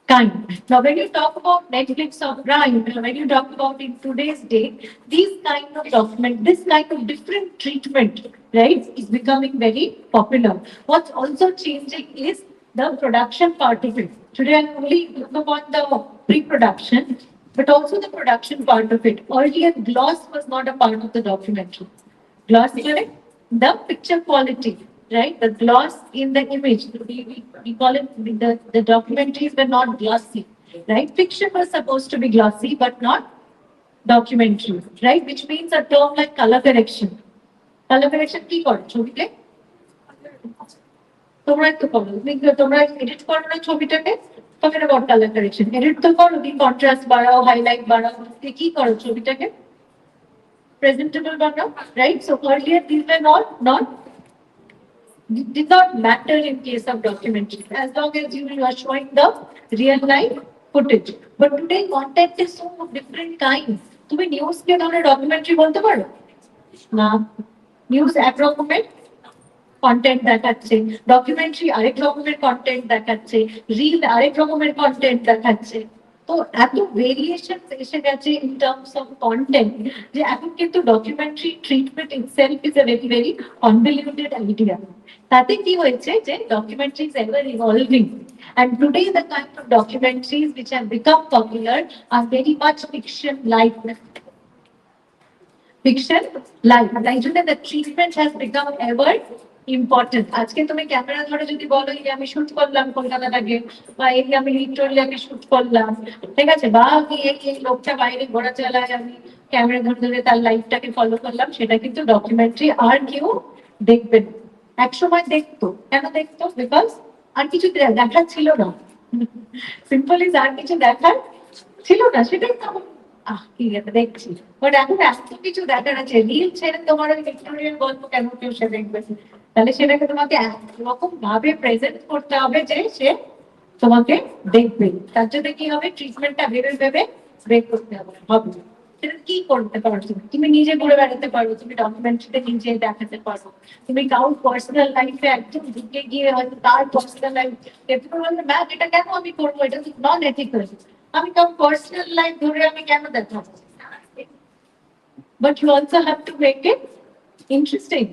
kind. Now, when you talk about Netflix or Prime, when you talk about in today's day, these kind of document, this kind of different treatment, right, is becoming very popular. What's also changing is the production part of it. Today, I only look upon the pre-production, but also the production part of it. Earlier, gloss was not a part of the documentary. Gloss meaning the picture quality, right? The gloss in the image. We call it the documentaries were not glossy, right? Fiction was supposed to be glossy, but not documentary, right? Which means a term like color correction. Color correction কি করো ছবিতে তোমরা তো করো তোমরা edit করো না ছবিটাকে তখন এটা কালার কারেকশন এডিট তো করো কি কন্ট্রাস্ট বাড়াও হাইলাইট বাড়াও কি করো ছবিটাকে presentable background, right? So earlier these were not did not matter in case of documentary as long as you are showing the real life footage. But today content is so different kinds. তুমি news কে ধরে documentary বলতে পারো না news এক রকমের content দেখাচ্ছে documentary আরেক রকমের কন্টেন্ট দেখাচ্ছে রিল আরেক রকমের কন্টেন্ট দেখাচ্ছে তো এত ভেরিয়েশন এসে গেছে ইন টার্মস অফ কন্টেন্ট যে এখন কিন্তু documentary treatment itself is a very very convoluted idea তাতে কি হয়েছে যে documentary is ever evolving and today the kind of documentaries which have become popular are very much fiction like তাই জন্য the treatment has become ever important আজকে তুমি camera ধরে যদি বলো যে আমি শুট করলাম কলকাতাটাকে বা এই আমি ভিক্টোরিয়াকে শুট করলাম ঠিক আছে বা এই লোকটা বাইরে ঘোরা চালায় আমি ক্যামেরা ধরে ধরে তার লাইফটাকে ফলো করলাম সেটা কিন্তু ডকুমেন্টারি আর কেউ দেখবে না একসময় দেখতো কেন দেখতো বিকজ আর কিছু দেখার ছিল না সিম্পলি আর কিছু দেখার ছিল না সেটাই তো ঠিক আছে দেখছি বাট এখন এত কিছু দেখার আছে রিল ছেড়ে তোমার ওই ভিক্টোরিয়ান গল্প কেন কেউ সে দেখবে তাহলে সেটাকে তোমাকে একরকম ভাবে প্রেজেন্ট করতে হবে যে সে তোমাকে দেখবে তার জন্য কি হবে ট্রিটমেন্টটা ভেবে ভেবে বের করতে হবে সেটা কি করতে পারো তুমি নিজে ঘুরে বেড়াতে পারো তুমি ডকুমেন্টারিতে নিজে দেখাতে পারো তুমি কারোর পার্সোনাল লাইফে একদম ঢুকে গিয়ে হয়তো তার পার্সোনাল লাইফ বলবে ম্যাম এটা কেন আমি করবো এটা তো নন এথিক্যাল আমি কারোর পার্সোনাল লাইফ ধরে আমি কেন দেখাবো but you also have to make it interesting.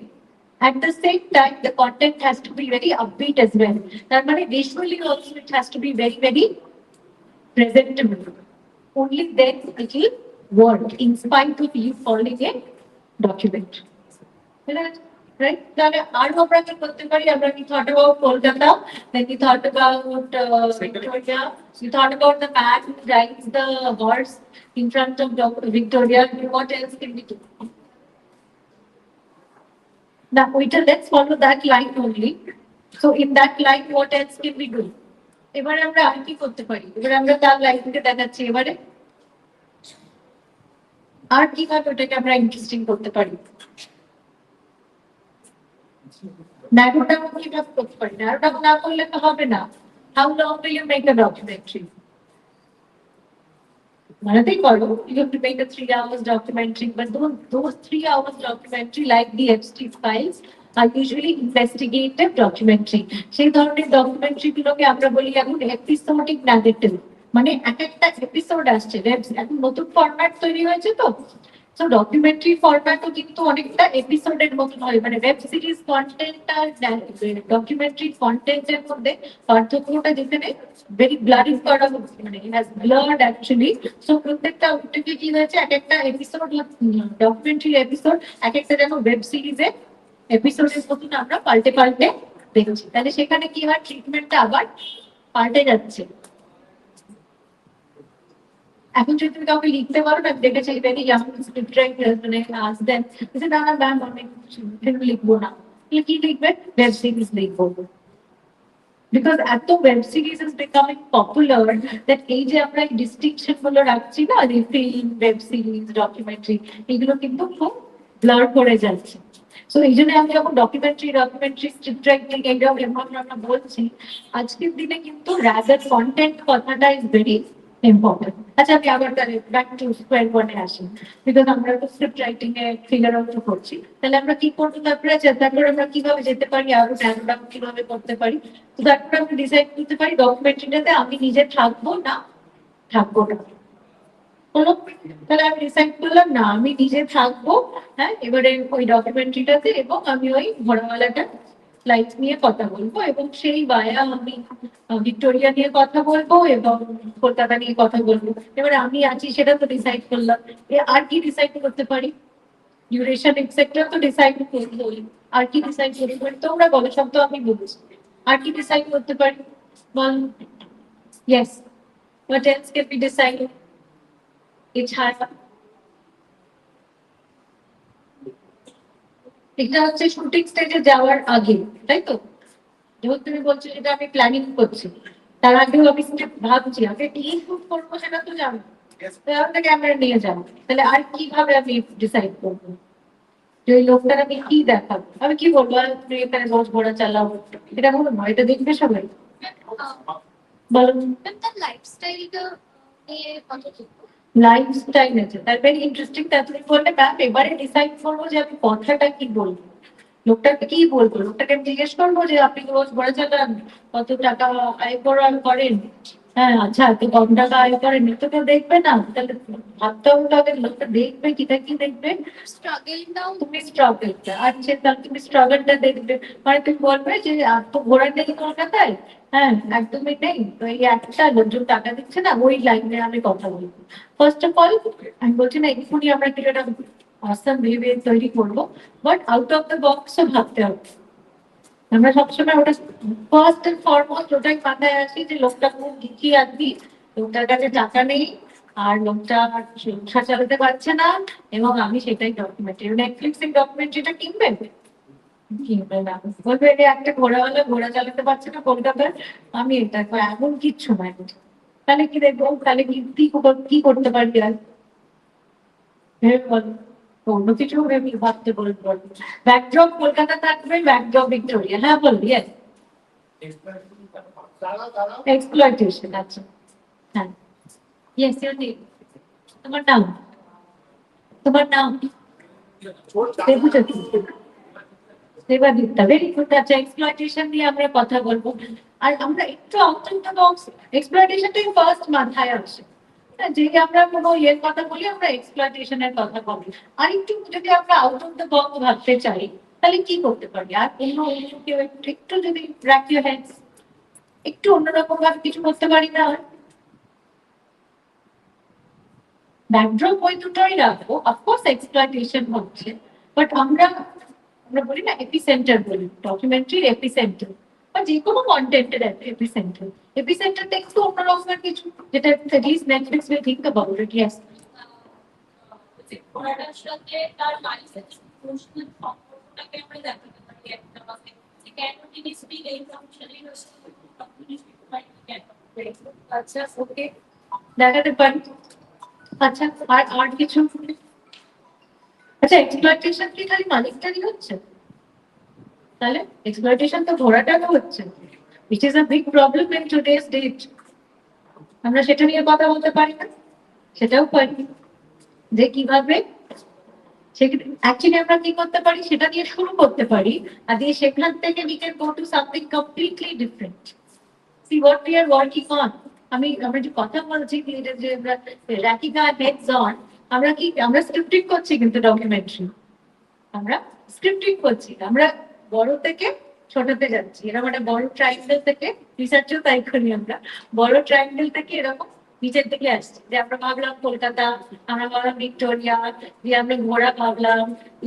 At the same time, the content has to be very upbeat as well. That means visually also it has to be very, very presentable. Only then it will work in spite of you calling it document. Right? Then we thought about Kolkata, then we thought about Victoria, we thought about the man who rides the horse in front of Victoria. What else can we do? Now, let's follow that line only. So, in that line, what else can we do? এবারে আমরা আর কি করতে পারি এবারে আমরা তার লাইফকে দেখাচ্ছি এবারে আর কিভাবে ওটাকে আমরা ইন্টারেস্টিং করতে পারি narrow down কিভাবে করতে পারি narrow down না করলে তো হবে না how long will you make a documentary Manathi Padu, you have to make a 3 hours documentary, but those 3 hours documentary, like the Epstein files, are usually investigative documentary. সেই ধরনের ডকুমেন্টারি গুলোকে আমরা বলি এখন এপিসোডিক ন্যারেটিভ মানে এক একটা episode আসছে এখন নতুন ফরম্যাট তৈরি হয়েছে তো সো ডকুমেন্টারি ফরম্যাটও কিন্তু অনেকটা এপিসোডের মতন হয় মানে ওয়েব সিরিজ কন্টেন্ট আর ডকুমেন্টারি কন্টেন্টের মধ্যে পার্থক্যটা যেখানে very blurring করা হচ্ছে মানে it has blurred actually so প্রত্যেকটা ওটাকে কি হয়েছে এক একটা এপিসোড ডকুমেন্টারি এপিসোড এক একটা যেন ওয়েব সিরিজে এপিসোডের মতন আমরা পাল্টে পাল্টে দেখছি তাহলে সেখানে কি হয় ট্রিটমেন্টটা আবার পাল্টে যাচ্ছে এখন যদি তুমি কাউকে লিখতে পারো না দেখেছি ভেরি ইয়াং স্ক্রিপ্ট রাইটার মানে আজ দেন না না ম্যাম অনেক লিখবো না কি লিখবে ওয়েব সিরিজ লিখবো because at the web series is becoming popular that এই যে আমরা ডিস্টিংশন গুলো রাখছি না যে ফিল্ম ওয়েব সিরিজ ডকুমেন্টারি এগুলো কিন্তু খুব ব্লার করে যাচ্ছে সো এই জন্য আমি যখন ডকুমেন্টারি স্ক্রিপ্ট রাইটিং এইটাও আমরা বলছি আজকের দিনে কিন্তু রাদার কন্টেন্ট কথাটা ইজ ভেরি ইম্পর্টেন্ট। আচ্ছা আমি আবার তাহলে ব্যাক টু স্কোয়ার ওয়ানে আসি, বিকজ আমরা তো স্ক্রিপ্ট রাইটিং এ ফিগার আউট করছি, তাহলে আমরা কি করবো তারপরে? তারপরে আমরা কিভাবে যেতে পারি, আরো ন্যারো ডাউন কিভাবে করতে পারি? তো তারপরে আমরা ডিসাইড করতে পারি ডকুমেন্টারিটাতে আমি নিজে থাকবো না থাকবো না। হলো? তাহলে আমি ডিসাইড করলাম না আমি নিজে থাকবো, হ্যাঁ, এবারে ওই ডকুমেন্টারিটাতে, এবং আমি ওই ঘোড়াওয়ালাটা লাইফ নিয়ে কথা বলবো, এবং সেই বায়া আমি ভিক্টোরিয়া নিয়ে কথা বলবো এবং কলকাতা নিয়ে কথা বলবো। এবারে আমি আছি সেটা তো ডিসাইড করলাম, আর কি ডিসাইড করতে পারি? ডিউরেশন এক্সেট্রা তো ডিসাইড করবো, আর কি ডিসাইড করতে পারি? তোমরা বলো, সব তো আমি বলছি, আর কি ডিসাইড করতে পারি বল? Yes, what else can be decided? এছাড়া এটা হচ্ছে শুটিং স্টেজে যাওয়ার আগে, তাই তো? যেহেতু তুমি বলছো যেটা আমি প্ল্যানিং করছি, তার আগেও আমি স্ক্রিপ্ট ভাবছি, আগে কি শুট করবো সেটা তো জানো, ক্যামেরা নিয়ে যাবো, তাহলে আর কিভাবে আমি ডিসাইড করবো যে ওই লোকটার আমি কি দেখাবো? আমি কি বলবো, আর তুমি এখানে রোজ ঘোড়া চালাও, এটা বলো না, এটা দেখবে সবাই, বলো। লাইফস্টাইলটা নিয়ে কথা লাইফস্টাইল আছে, তার ভেরি ইন্টারেস্টিং। তা তুমি বললে ম্যাম এবারে ডিসাইড করবো যে আমি কথাটা কি বলবো, লোকটাকে কি বলবো? লোকটাকে আমি জিজ্ঞেস করবো যে আপনি রোজ ঘোড়া চালান, কত টাকা আয় করেন? হ্যাঁ, আচ্ছা, তো কম টাকা আয় করেন, তো কেউ দেখবে না? তাহলে ভাবতে হবে তাদের লোকটা দেখবে কিটা, কি দেখবে? স্ট্রাগলটাও তুমি স্ট্রাগলটা, আচ্ছা তাহলে তুমি স্ট্রাগলটা দেখবে, মানে তুমি বলবে যে আর তো ঘোড়া নেই কলকাতায়, হ্যাঁ একদমই নেই, তো এই একটা লোকজন টাকা দিচ্ছে না, ওই লাইনে আমি কথা বলবো। ফার্স্ট অফ অল আমি বলছি না এক্ষুনি আমরা কিছুটা অসাম ভেবে তৈরি করবো, বাট আউট অফ দ্য বক্সও ভাবতে হবে। আমরা সবসময় ওটা ফার্স্ট এন্ড ফরমোস্ট ওটাই মাথায় আসি যে লোকটা খুব দুঃখী আদমি, লোকটার কাছে টাকা নেই, আর লোকটা সংসার চালাতে পারছে না, এবং আমি সেটাই ডকুমেন্টারি, নেটফ্লিক্স এর ডকুমেন্টারিটা কিনবে, কিনবে না, বলবে যে একটা ঘোড়াওয়ালা ঘোড়া চালাতে পারছে না কলকাতায়, আমি এটা এমন কিচ্ছু নয়। তাহলে কি দেখবো, তাহলে কি করতে পারবি আর? ভেবে বল, অন্য কিছু ভেবে ভাবতে বলবো। ব্যাকড্রপ কলকাতা থাকবে, ব্যাকড্রপ ভিক্টোরিয়া, হ্যাঁ বলবি? এক্সপ্লয়টেশন, আচ্ছা, হ্যাঁ, ইয়েস ইউর নেম, তোমার নাম, তোমার নাম দেবজ্যোতি, দেবাদিত্যা, ভেরি গুড। আচ্ছা, এক্সপ্লয়টেশন নিয়ে আমরা কথা বলবো, আর আমরা একটু আউট অফ দ্য বক্স, এক্সপ্লয়টেশনটাই ফার্স্ট মাথায় আসে, যে আমরা কোনো ইয়ের কথা বলি আমরা এক্সপ্লয়টেশনের কথা বলি, আর একটু যদি আমরা আউট অফ দ্য বক্স ভাবতে চাই তাহলে কি করতে পারি? আর অন্য কেউ একটু যদি রাখ ইউর হ্যান্ডস, একটু অন্যরকম ভাবে কিছু করতে পারি না? ব্যাকড্রপ ওই দুটোই রাখবো, অফকোর্স এক্সপ্লয়টেশন হচ্ছে, বাট আমরা বলি না এপিসেন্টার বলি, ডকুমেন্টারির এপিসেন্টার বা যে কোনো কন্টেন্টের এপিসেন্টার, এপিসেন্টারটা একটু অন্যরকমের কিছু, যেটা at least Netflix will think about it. Yes, ঘোড়াটার সাথে তার লাইফের ইমোশনাল সম্পর্কটাকে আমরা দেখাতে পারি একটা ভাবে, যে কেন তিনি স্পিড এই প্রফেশনালি আচ্ছা, ওকে, দেখাতে পারি। আচ্ছা, আর কিছু? আচ্ছা, এক্সপ্লয়টেশন কি খালি মালিকটারই হচ্ছে? তাহলে এক্সপ্লয়টেশন তো ঘোড়াটারও হচ্ছে, which is a big problem in today's date. আমরা সেটা নিয়ে কথা বলতে পারি না? সেটাও পারি, যে কিভাবে অ্যাকচুয়ালি আমরা কি করতে পারি সেটা দিয়ে শুরু করতে পারি, আর দিয়ে সেখান থেকে we can go to something completely different. See what we are working on. আমরা যে কথা বলছি যে আমরা রাকিকা হেডস অন, আমরা স্ক্রিপ্টিং করছি, কিন্তু ডকুমেন্টারি আমরা স্ক্রিপ্টিং করছি, আমরা বড় থেকে ছোটতে যাচ্ছি, এরকম একটা বড় ট্রাইঙ্গেল থেকে, রিসার্চও তাই করি আমরা, বড় ট্রাইঙ্গেল থেকে এরকম নিচের দিকে আসছি, যে আমরা ভাবলাম কলকাতা, আমরা ভাবলাম ভিক্টোরিয়া, দিয়ে আমরা ঘোড়া ভাবলাম,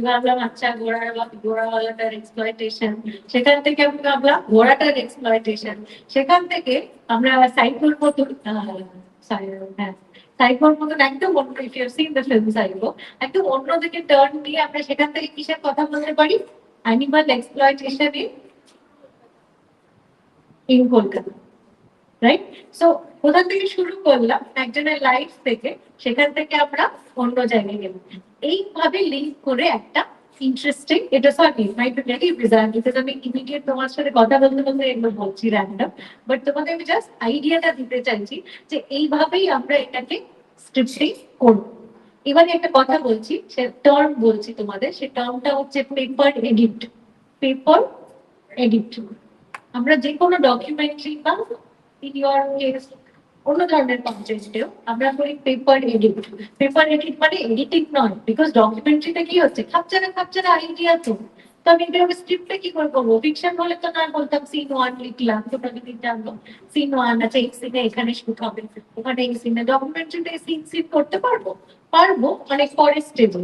ভাবলাম আচ্ছা ঘোড়াওয়ালাটার এক্সপ্লয়টেশন, সেখান থেকে আমি ভাবলাম ঘোড়াটার এক্সপ্লয়টেশন, সেখান থেকে আমরা সাইকেল মতন, হ্যাঁ সাইকোর মতন একদম অন্য, if you seen the film Psycho, একদম অন্যদিকে টার্ন দিয়ে আমরা সেখান থেকে কিসের কথা বলতে পারি? Animal exploitation in Kolkata, right? So কোথা থেকে শুরু করলাম, একজনের লাইফ থেকে, সেখান থেকে আমরা অন্য জায়গায় গেলাম, এইভাবে লিঙ্ক করে একটা ইন্টারেস্টিং, এটা sorry might be very bizarre because আমি ইমিডিয়েট তোমার সাথে কথা বলতে বলতে এগুলো বলছি র্যান্ডম, বাট তোমাদের আমি জাস্ট আইডিয়াটা দিতে চাইছি যে এইভাবেই আমরা এটাকে স্ক্রিপ্টিং করব। এবারে একটা কথা বলছি, সে টার্ম বলছি তোমাদের, সে টার্মটা হচ্ছে পেপার এডিট। পেপার এডিট আমরা যে কোনো ডকুমেন্টারি বা ইন ইউর কেস অন্য ধরনের কন্টেন্টেও আমরা করি পেপার এডিট। পেপার এডিট মানে এডিটিং নয়, বিকজ ডকুমেন্টারিতে কি হচ্ছে খাপচারা খাপচারা আইডিয়া তো। তো আমি এটা স্ক্রিপ্টে কি করে করবো? ফিকশন হলে তো না বলতাম সিন ওয়ান লিখলাম, তোমরা যদি জানলো সিন ওয়ান আছে, এই সিনে এখানে শুট হবে, ওখানে এই সিনে। ডকুমেন্টারিতে সিন সিন করতে পারবো, পারবো অনেক পরে স্টেজে।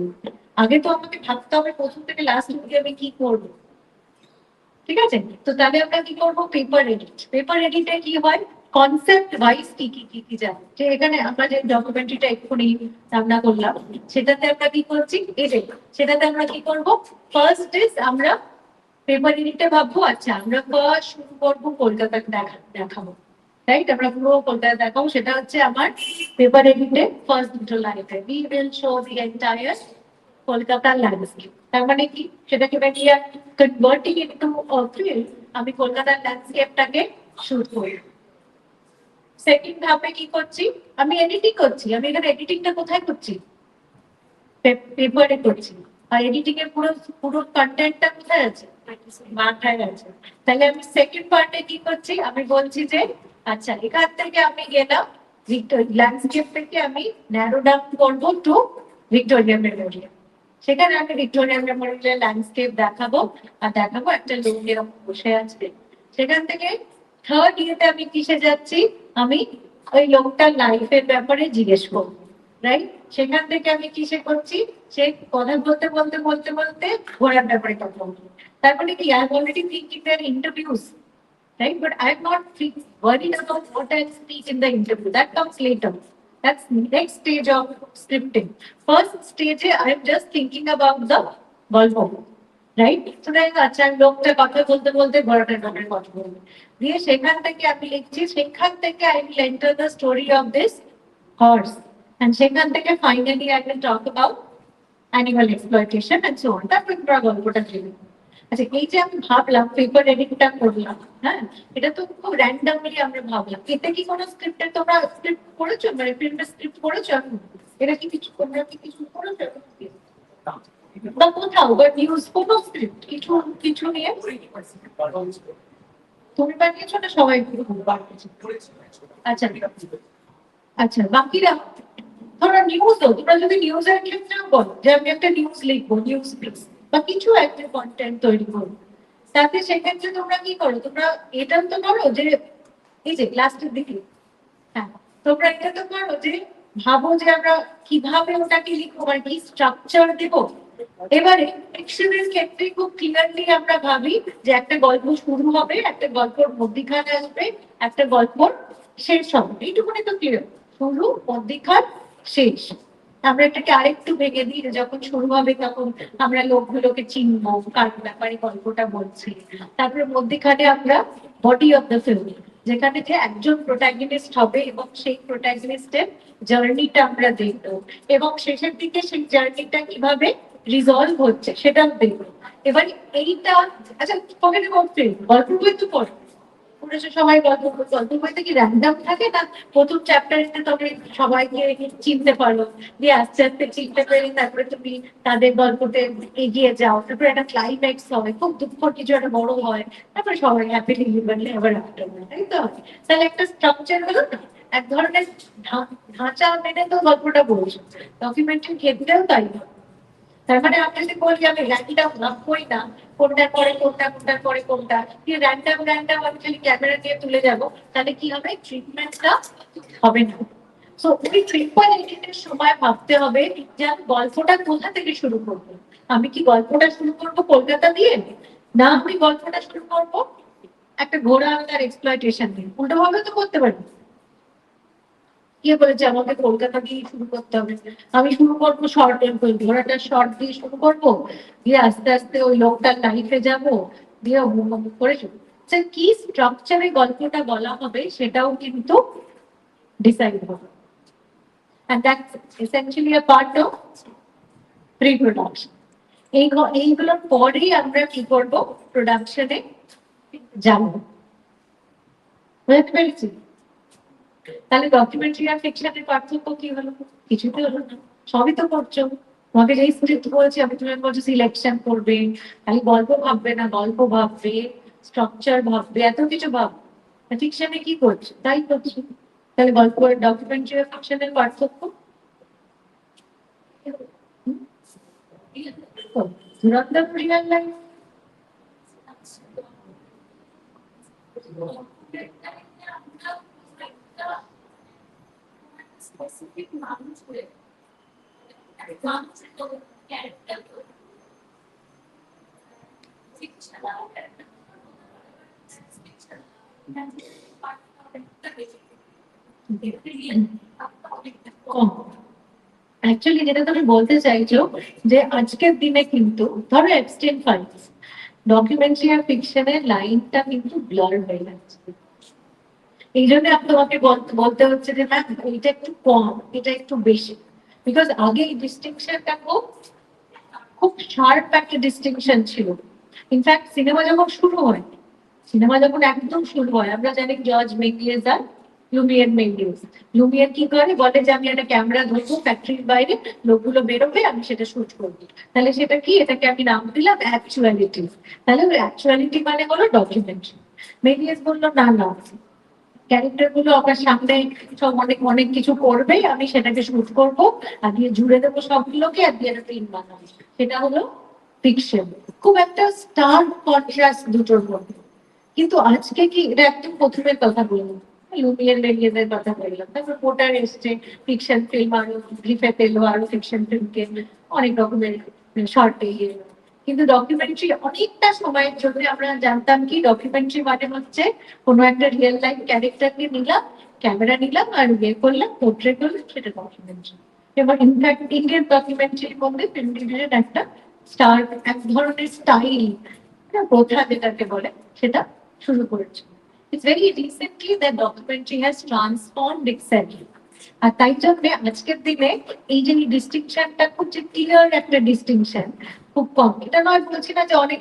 আগে তো আমাকে ভাবতে হবে প্রথম থেকে লাস্ট অব্দি আমি কি করবো। ঠিক আছে, তো তাহলে আমরা কি করবো? Paper edit. পেপার এডিটে কি হয়, কনসেপ্ট ওয়াইজ কি কি কি কি জানি, যে এখানে আমরা যে ডকুমেন্টারিটা এক্ষুনি রান্না করলাম সেটাতে আমরা কি করছি, এডিট। সেটাতে আমরা কি করব, ফার্স্ট ইজ আমরা পেপার এডিটে ভাববো আচ্ছা আমরা ফার্স্ট শুরু করবো কলকাতা দেখাবো, রাইট? আমরা পুরো কলকাতা দেখাবো, সেটা হচ্ছে আমার পেপার এডিটে ফার্স্ট দুটো লাইনে we will show the entire কলকাতার ল্যান্ডস্কেপ। তার মানে কি, সেটাকে বানিয়ে কনভার্টিং ইনটু ফিল্ম, আমি কলকাতার ল্যান্ডস্কেপটাকে শুট করি। সেকেন্ড ধাপে কি করছি, আমি এডিটিং করছি। আমি এখানে এডিটিংটা কোথায় করছি? পেপারে করছি। আর এডিটিং এর পুরো পুরো কন্টেন্টটা কোথায় আছে? মাথায় আছে। তাহলে আমি সেকেন্ড পার্টে কি করছি, আমি বলছি যে আচ্ছা এখান থেকে আমি গেলাম ল্যান্ডস্কেপ থেকে আমি ন্যারো ডাউন করবো টু ভিক্টোরিয়া মেমোরিয়াল। সেখানে আমি ভিক্টোরিয়া মেমোরিয়াল ল্যান্ডস্কেপ দেখাবো, আর দেখাবো একটা লোক এরকম বসে আছে। সেখান থেকে থার্ড ইয়েতে আমি কিসে যাচ্ছি, আমি ওই লোকটার লাইফের ব্যাপারে জিজ্ঞেস করবো, রাইট? সেখান থেকে আমি কিসে করছি, সে কথা বলতে বলতে বলতে বলতে ঘোড়ার ব্যাপারে কথা বলবো। তারপরে কি, I already thinking their interviews, right? But I'm not worried about what I speak in the interview. That comes later. That's next stage of scripting. First stage, I'm just thinking about the গল্প, right? So then আচ্ছা লোকটা কথা বলতে বলতে ঘোড়াটার ব্যাপারে কথা বলবে, দিয়ে সেখান থেকে আমি লিখছি, সেখান থেকে I will enter the story of this horse, and সেখান থেকে finally I will talk about animal exploitation and so on. তারপর পুরো গল্পটা চলে। আচ্ছা এই যে আমি ভাবলাম পেপার এডিটটা করলাম, হ্যাঁ এটা তো খুব র্যান্ডমলি আমরা ভাবলাম। এতে কি কোনো স্ক্রিপ্টে তোমরা স্ক্রিপ্ট করেছো, মানে ফিল্মের স্ক্রিপ্ট করেছো? এটা কি কিছু তোমরা কি কিছু করেছো বা কোথাও, বা নিউজ কোনো স্ক্রিপ্ট কিছু কিছু নিয়ে তুমি বানিয়েছো না সবাই বানিয়েছো? আচ্ছা আচ্ছা, বাকিরা ধরো নিউজও, তোমরা যদি নিউজের ক্ষেত্রেও বলো যে আমি একটা নিউজ লিখবো, নিউজ পিস বা কিছু একটা কন্টেন্ট তৈরি করবো, তাতে সেক্ষেত্রে তোমরা কি করো, তোমরা এটা তো করো যে এই যে লাস্টের দিকে, হ্যাঁ তোমরা এটা তো করো যে ভাবো যে আমরা কিভাবে ওটাকে লিখবো, মানে কি স্ট্রাকচার দেবো। এবারে ফিকশনের ক্ষেত্রে খুব ক্লিয়ারলি আমরা ভাবি যে একটা গল্প শুরু হবে, একটা গল্পের মধ্যিখানে আসবে, একটা গল্পর শেষ হবে, এইটুকুনি তো ক্লিয়ার, শুরু মধ্যিখান শেষ। আমরা এটাকে আরেকটু ভেঙে দিই, যখন শুরু হবে তখন আমরা লোকগুলোকে চিনবো, কার ব্যাপারে গল্পটা বলছি। তারপরে মধ্যিখানে আমরা বডি অফ দ্য ফিল্ম, যেখানে যে একজন প্রোটাগনিস্ট হবে এবং সেই প্রোটাগনিস্টের জার্নিটা আমরা দেখবো, এবং শেষের দিকে সেই জার্নিটা কিভাবে রিজলভ হচ্ছে সেটাও দেখবো। এবার এইটা আচ্ছা পকেটে করতে গল্প বই তো পড়ো, পড়েছো সবাই গল্প, গল্প বইতে কি র্যান্ডম থাকে না? প্রথম চ্যাপ্টারে তবে সবাইকে চিনতে পারো, দিয়ে আস্তে আস্তে চিনতে পেরে তারপরে তুমি তাদের গল্পতে এগিয়ে যাও, তারপরে একটা ক্লাইম্যাক্স হয়, খুব দুঃখ কিছু একটা বড় হয়, তারপরে সবাই হ্যাপিলি লিভারলি এবার আফটার, তাই তো? তাহলে একটা স্ট্রাকচার হলো না, এক ধরনের ঢাঁচা মেনে তো গল্পটা বলছো। ডকুমেন্টারি ক্ষেত্রেও তাই না। তার মানে আপনি যদি বলি আমি র্যান্ডাম ভাববই না কোনটার পরে কোনটা, কোনটার পরে কোনটা, দিয়ে র্যান্ডাম র্যান্ডাম আমি খালি ক্যামেরা দিয়ে তুলে যাবো, তাহলে কি হবে, ট্রিটমেন্টটা হবে না। সো ওই পেপার এডিটের সময় ভাবতে হবে যে আমি গল্পটা কোথা থেকে শুরু করবো। আমি কি গল্পটা শুরু করবো কলকাতা দিয়ে, না আমি গল্পটা শুরু করবো একটা ঘোড়া তার এক্সপ্লয়টেশন দিয়ে? উল্টো ভাবে তো করতে পারি। কে বলেছে আমাকে কলকাতা দিয়ে শুরু করতে হবে? আমি শুরু করবো শর্ট, ঘোড়াটা শর্ট দিয়ে শুরু করবো, দিয়ে আস্তে আস্তে ওই লোকটার লাইফে যাবো, দিয়ে করে কি স্ট্রাকচারে গল্পটা বলা হবে সেটাও কিন্তু ডিসাইড হবে। And that's essentially a part of pre-production. এইগুলোর পরেই আমরা কি করব, প্রোডাকশনে যাব। বুঝতে পেরেছি? তাহলে ডকুমেন্টারি আর ফিকশনের পার্থক্য কি হলো? কিছুই তো হলো না, সবই তো করছো। তোমাকে যেই স্ক্রিপ্ট বলছি, আমি তুমি বলছো সিলেকশন করবে, খালি গল্প ভাববে না, গল্প ভাববে, স্ট্রাকচার ভাববে, এত কিছু ভাববে। ফিকশনে কি করছো? তাই করছো। তাহলে গল্প, ডকুমেন্টারি আর ফিকশনের পার্থক্য ধুরন্ধর রিয়েল লাইফ। স্পেসিফিক মানুষ করে মানুষের ক্যারেক্টার অ্যাকচুয়ালি যেটা তুমি বলতে চাইছো, যে আজকের দিনে কিন্তু ধরো এপস্টেইন ফাইলস, ডকুমেন্টারি আর ফিকশনের লাইনটা কিন্তু ব্লার হয়ে যাচ্ছে। এই জন্য আমি তোমাকে বলতে হচ্ছে যে ম্যাম এটা একটু কম, এটা একটু বেশি। বিকজ আগে এই ডিস্টিংশনটা খুব খুব শার্প একটা ডিস্টিংশন ছিল। ইনফ্যাক্ট সিনেমা যখন শুরু হয়, সিনেমা যখন একদম শুরু হয়, আমরা জানি জর্জ মেঙ্গিয়েজ আর লুমিয়ার মেঙ্গিয়েজ। লুমিয়ার কি করে, বলে যে আমি একটা ক্যামেরা ধরবো ফ্যাক্টরির বাইরে, লোকগুলো বেরোবে, আমি সেটা শুট করবো। তাহলে সেটা কি, এটাকে আমি নাম দিলাম অ্যাকচুয়ালিটি। তাহলে অ্যাকচুয়ালিটি মানে হলো ডকুমেন্টারি। মেঙ্গিয়েজ বললো না না, ক্যারেক্টার গুলো আমার সামনে সব অনেক অনেক কিছু করবে, আমি সেটাকে শুট করবো, আর দিয়ে জুড়ে দেবো সবগুলোকে, আর দিয়ে একটা ফিল্ম বানাবো, সেটা হলো ফিকশন। খুব একটা স্টার কন্ট্রাস্ট দুটোর মধ্যে। কিন্তু আজকে কি, এটা একদম প্রথমের কথা বললাম, লুমিয়ার মেরিয়েদের কথা বললাম, তারপর পোর্টার এসছে, ফিকশন ফিল্ম আরো গ্রিফিথ এলো, আরো ফিকশন ফিল্মকে অনেক রকমের শর্টে এলো। কিন্তু ডকুমেন্টারি অনেকটা সময়ের জন্য আমরা জানতাম কি, ডকুমেন্টারি মানে হচ্ছে কোনো একটা রিয়েল লাইফ ক্যারেক্টারকে নিলাম, ক্যামেরা নিলাম আর ইয়ে করলাম, পোর্ট্রে করলাম, সেটা ডকুমেন্টারি। এবং ইনফ্যাক্ট ইন্ডিয়ান ডকুমেন্টারির মধ্যে ফিল্ম ডিভিশন একটা স্টার, এক ধরনের স্টাইল, প্রথা যেটাকে বলে, সেটা শুরু করেছে। It's very recently that documentary has transformed itself. আর তাই জন্য আজকের দিনে এই যে ডিস্টিংশনটা খুব যে ক্লিয়ার একটা ডিস্টিংশন, খুব কম। এটা নয়, বলছি না যে অনেক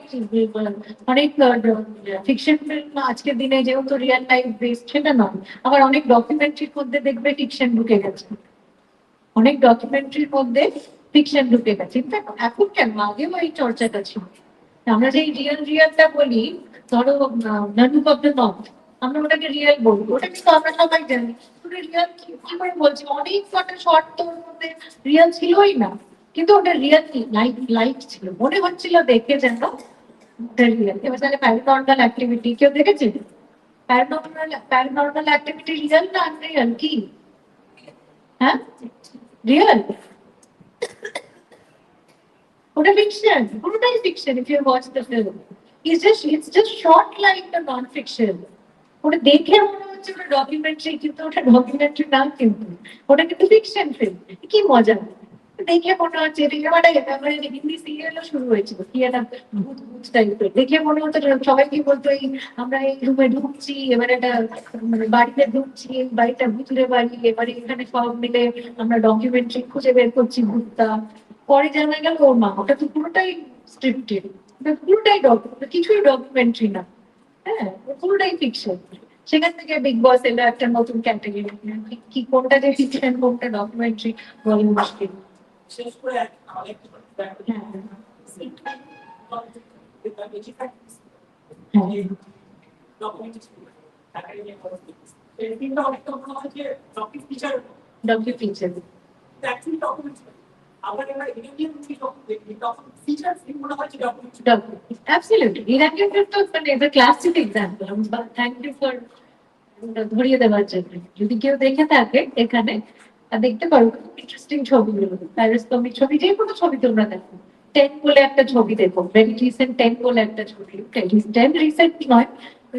অনেক ফিকশন ফিল্ম আজকের দিনে যেহেতু রিয়েল লাইফ বেসড, সেটা নয়। আবার অনেক ডকুমেন্টারির মধ্যে দেখবে ফিকশন ঢুকে গেছে, অনেক ডকুমেন্টারির মধ্যে ফিকশন ঢুকে গেছে। ইনফ্যাক্ট এখন কেন, আগেও এই চর্চাটা ছিল। আমরা যে রিয়েলটা বলি, ধরো নানুক অফ দ্য নর্থ, আমরা ওটাকে রিয়েল বলবো, ওটা কিন্তু আমরা সবাই জানি। রিয়েল কি করে বলছি, অনেক কটা শর্ট তো ওর মধ্যে রিয়েল ছিলই না, কিন্তু ওটা রিয়েল লাইফ লাইফ ছিল, মনে হচ্ছিল দেখে যেন ওটা রিয়েল। এবার তাহলে প্যারানর্মাল অ্যাক্টিভিটি কেউ দেখেছে? প্যারানর্মাল অ্যাক্টিভিটি রিয়েল না আনরিয়েল কি? হ্যাঁ, রিয়েল। ওটা ফিকশন, পুরোটাই fiction. If you watch the film, it's just short like the non fiction. ওটা দেখে মনে হচ্ছে ওটা ডকুমেন্টারি, কিন্তু ওটা ডকুমেন্টারি না, কিন্তু ওটা কিন্তু ফিকশন ফিল্ম। কি মজা, দেখে মনে হচ্ছে মানে হিন্দি সিরিয়ালও শুরু হয়েছিল, কি একটা ভূত ভূত টাইপের, দেখে মনে হচ্ছে সবাই কি বলতো, এই আমরা এই রুমে ঢুকছি, এবার একটা মানে বাড়িতে ঢুকছি, এই বাড়িটা ভূতুরে বাড়ি, এবারে এখানে সব মিলে আমরা ডকুমেন্টারি খুঁজে বের করছি ভূতটা। পরে জানা গেল ওর মা, ওটা তো পুরোটাই স্ক্রিপ্টেড, পুরোটাই কিছুই ডকুমেন্টারি না। হ্যাঁ, পুরোটাই ফিকশন। সেখান থেকে বিগ বস এলো একটা নতুন ক্যাটাগরি, কি কোনটা যে ফিকশন কোনটা ডকুমেন্টারি বলা মুশকিল। শেষ করে আমাদের W feature Absolutely. Iranian is a classic example. Thank you for ধরিয়ে দেওয়ার জন্য। যদি কেউ দেখে থাকে এখানে, দেখতে পারো ইন্টারেস্টিং ছবিগুলো, প্যারিসমিক ছবি, যে কোনো ছবি তোমরা দেখো। 10 বলে একটা ছবি দেখো, ভেরি রিসেন্ট 10 বলে একটা ছবি, 10 রিসেন্ট নয়,